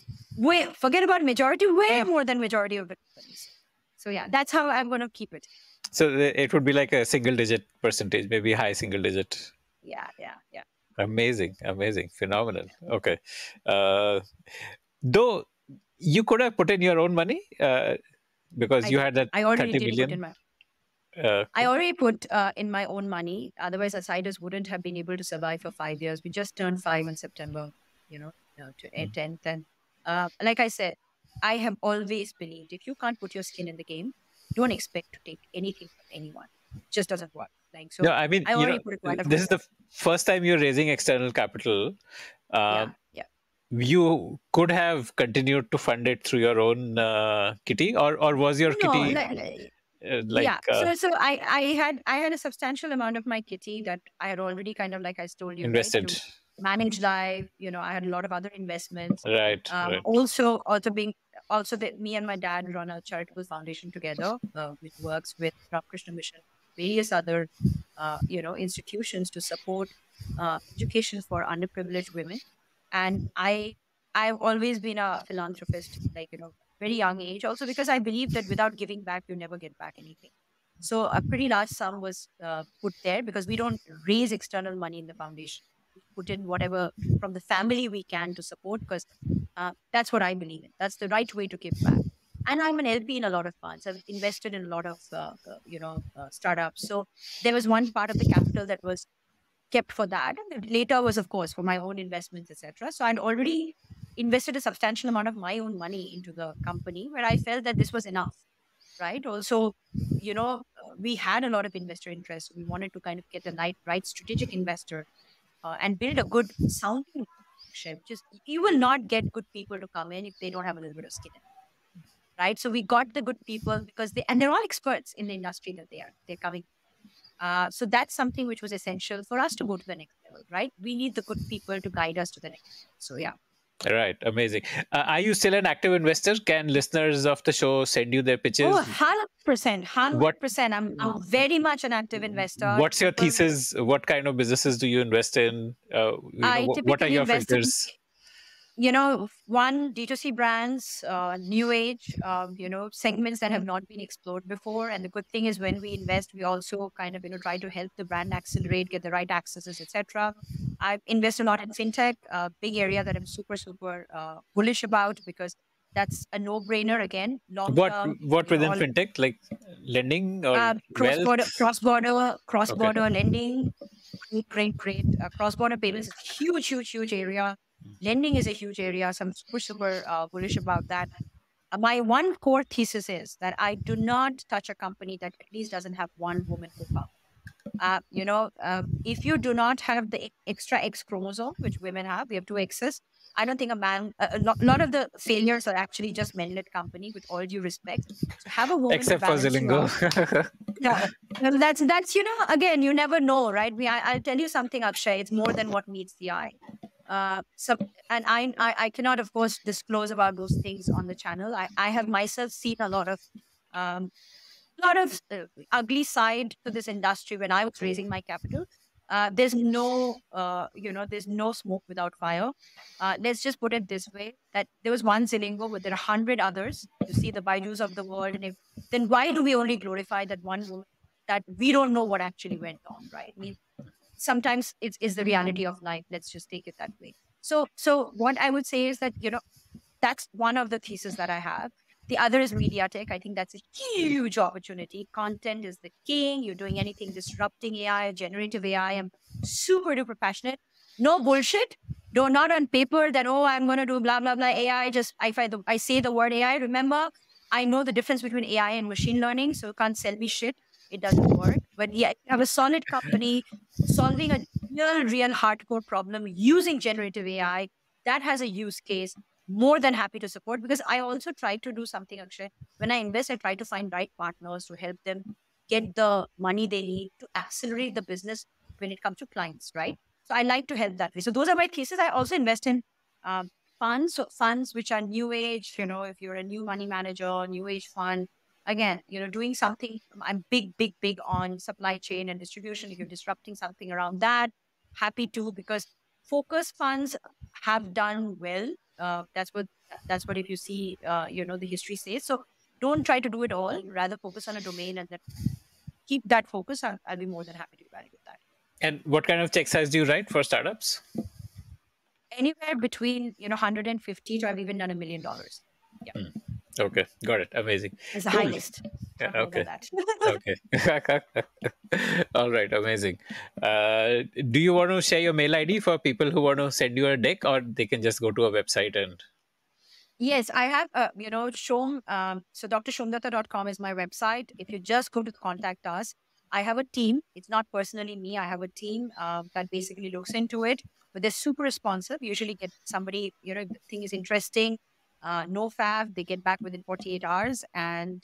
forget about majority, way more than majority of the companies. So yeah, that's how I'm going to keep it. So it would be like a single digit percentage, maybe high single digit. Yeah, yeah, yeah. Amazing, amazing, phenomenal. Okay. Uh, though you could have put in your own money because I you did. had that I already 30 did put in million. my. Uh, I already put in my own money. Otherwise, Assiduus wouldn't have been able to survive for 5 years. We just turned 5 in September, to 10th. And like I said, I have always believed if you can't put your skin in the game, don't expect to take anything from anyone. It just doesn't work. Like no, so, I mean, I already put it right up this front. is the first time you're raising external capital. Uh, Yeah, yeah. you could have continued to fund it through your own kitty, or was your No, kitty like yeah. So I had a substantial amount of my kitty that I had already kind of, like I told you, right, invested? to manage life. I had a lot of other investments. Right, right. Also being also that me and my dad run a charitable foundation together, which works with Ramakrishna Mission, various other institutions to support education for underprivileged women. And I've always been a philanthropist, like very young age, also because I believe that without giving back, you never get back anything. So a pretty large sum was put there because we don't raise external money in the foundation. We put in whatever from the family we can to support because that's what I believe in. That's the right way to give back. And I'm an LP in a lot of funds. I've invested in a lot of startups. So there was one part of the capital that was kept for that. And later was, of course, for my own investments, etc. So I'd already invested a substantial amount of my own money into the company where I felt that this was enough, right? Also, we had a lot of investor interest. We wanted to kind of get the right strategic investor and build a good sounding partnership. Just you will not get good people to come in if they don't have a little bit of skin in it, right? So we got the good people because they're all experts in the industry that they're coming. So that's something which was essential for us to go to the next level, right? We need the good people to guide us to the next level. So yeah. Right, amazing. Are you still an active investor? Can listeners of the show send you their Oh, pitches? 100%, What 100%. I'm very much an active investor. What's your People, thesis? What kind of businesses do you invest in? I What are typically your invest in, filters? one, D2C brands, new age, segments that have not been explored before. And the good thing is when we invest, we also kind of, try to help the brand accelerate, get the right accesses, etc. I invest a lot in fintech, a big area that I'm super, super bullish about because that's a no-brainer again, long What term, what within all fintech, like lending or cross-border, wealth? cross-border, Okay. cross-border lending. Great, great, great. Cross-border payments is a huge, huge, huge area. Lending is a huge area. So I'm super, super bullish about that. My one core thesis is that I do not touch a company that at least doesn't have one woman co-founder. If you do not have the extra X chromosome, which women have, we have two X's. I don't think a lot of the failures are actually just men-led company, with all due respect. So have a woman to Except for balance you Zilingo. out. Yeah, well, that's again, you never know, right? I'll tell you something, Akshay. It's more than what meets the eye. So, and I cannot, of course, disclose about those things on the channel. I have myself seen um, ugly side to this industry when I was raising my capital. There's no smoke without fire. Let's just put it this way: that there was one Zilingo, but there are 100 others. You see the Baijus of the world, and then why do we only glorify that one woman that we don't know what actually went on, right? I mean, sometimes it's the reality of life. Let's just take it that way. So what I would say is that that's one of the theses that I have. The other is media tech. I think that's a huge opportunity. Content is the king. You're doing anything disrupting AI, generative AI. I'm super duper passionate. No bullshit. No, not on paper that, oh, I'm going to do blah, blah, blah. AI, just if I say the word AI, remember, I know the difference between AI and machine learning. So you can't sell me shit. It doesn't work. But yeah, you have a solid company solving a real hardcore problem using generative AI that has a use case, more than happy to support, because I also try to do something, Akshay. When I invest, I try to find right partners to help them get the money they need to accelerate the business when it comes to clients, right? So I like to help that way. So those are my thesis. I also invest in um, funds, so funds which are new age. If you're a new money manager, new age fund, again, doing something. I'm big, big, big on supply chain and distribution. If you're disrupting something around that, happy to, because focus funds have done well That's what if you see, the history says. So don't try to do it all. Rather focus on a domain and then keep that focus. I'll be more than happy to evaluate that. And what kind of check size do you write for startups? Anywhere between 150 to I've even done $1 million. Yeah, Okay, got it. Amazing. it's the Cool. highest. Yeah, Not more than okay. that. Okay. All right. Amazing. Do you want to share your mail ID for people who want to send you a deck, or they can just go to a website and? Yes, I have, Shom. So drshomdatta.com is my website. If you just go to contact us, I have a team. It's not personally me. I have a team that basically looks into it, but they're super responsive. Usually get somebody, if the thing is interesting, no fav, they get back within 48 hours. And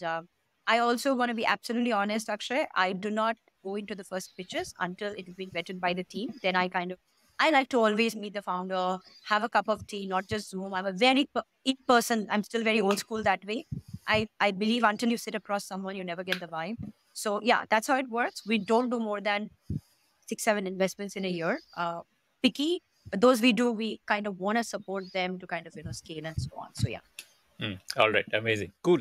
I also want to be absolutely honest, Akshay. I do not go into the first pitches until it has been vetted by the team. Then I like to always meet the founder, have a cup of tea, not just Zoom. I'm a very in person. I'm still very old school that way. I believe until you sit across someone, you never get the vibe. So yeah, that's how it works. We don't do more than 6, 7 investments in a year. Picky, but those we do, we kind of want to support them to kind of scale and so on. So yeah. All right. Amazing. Cool.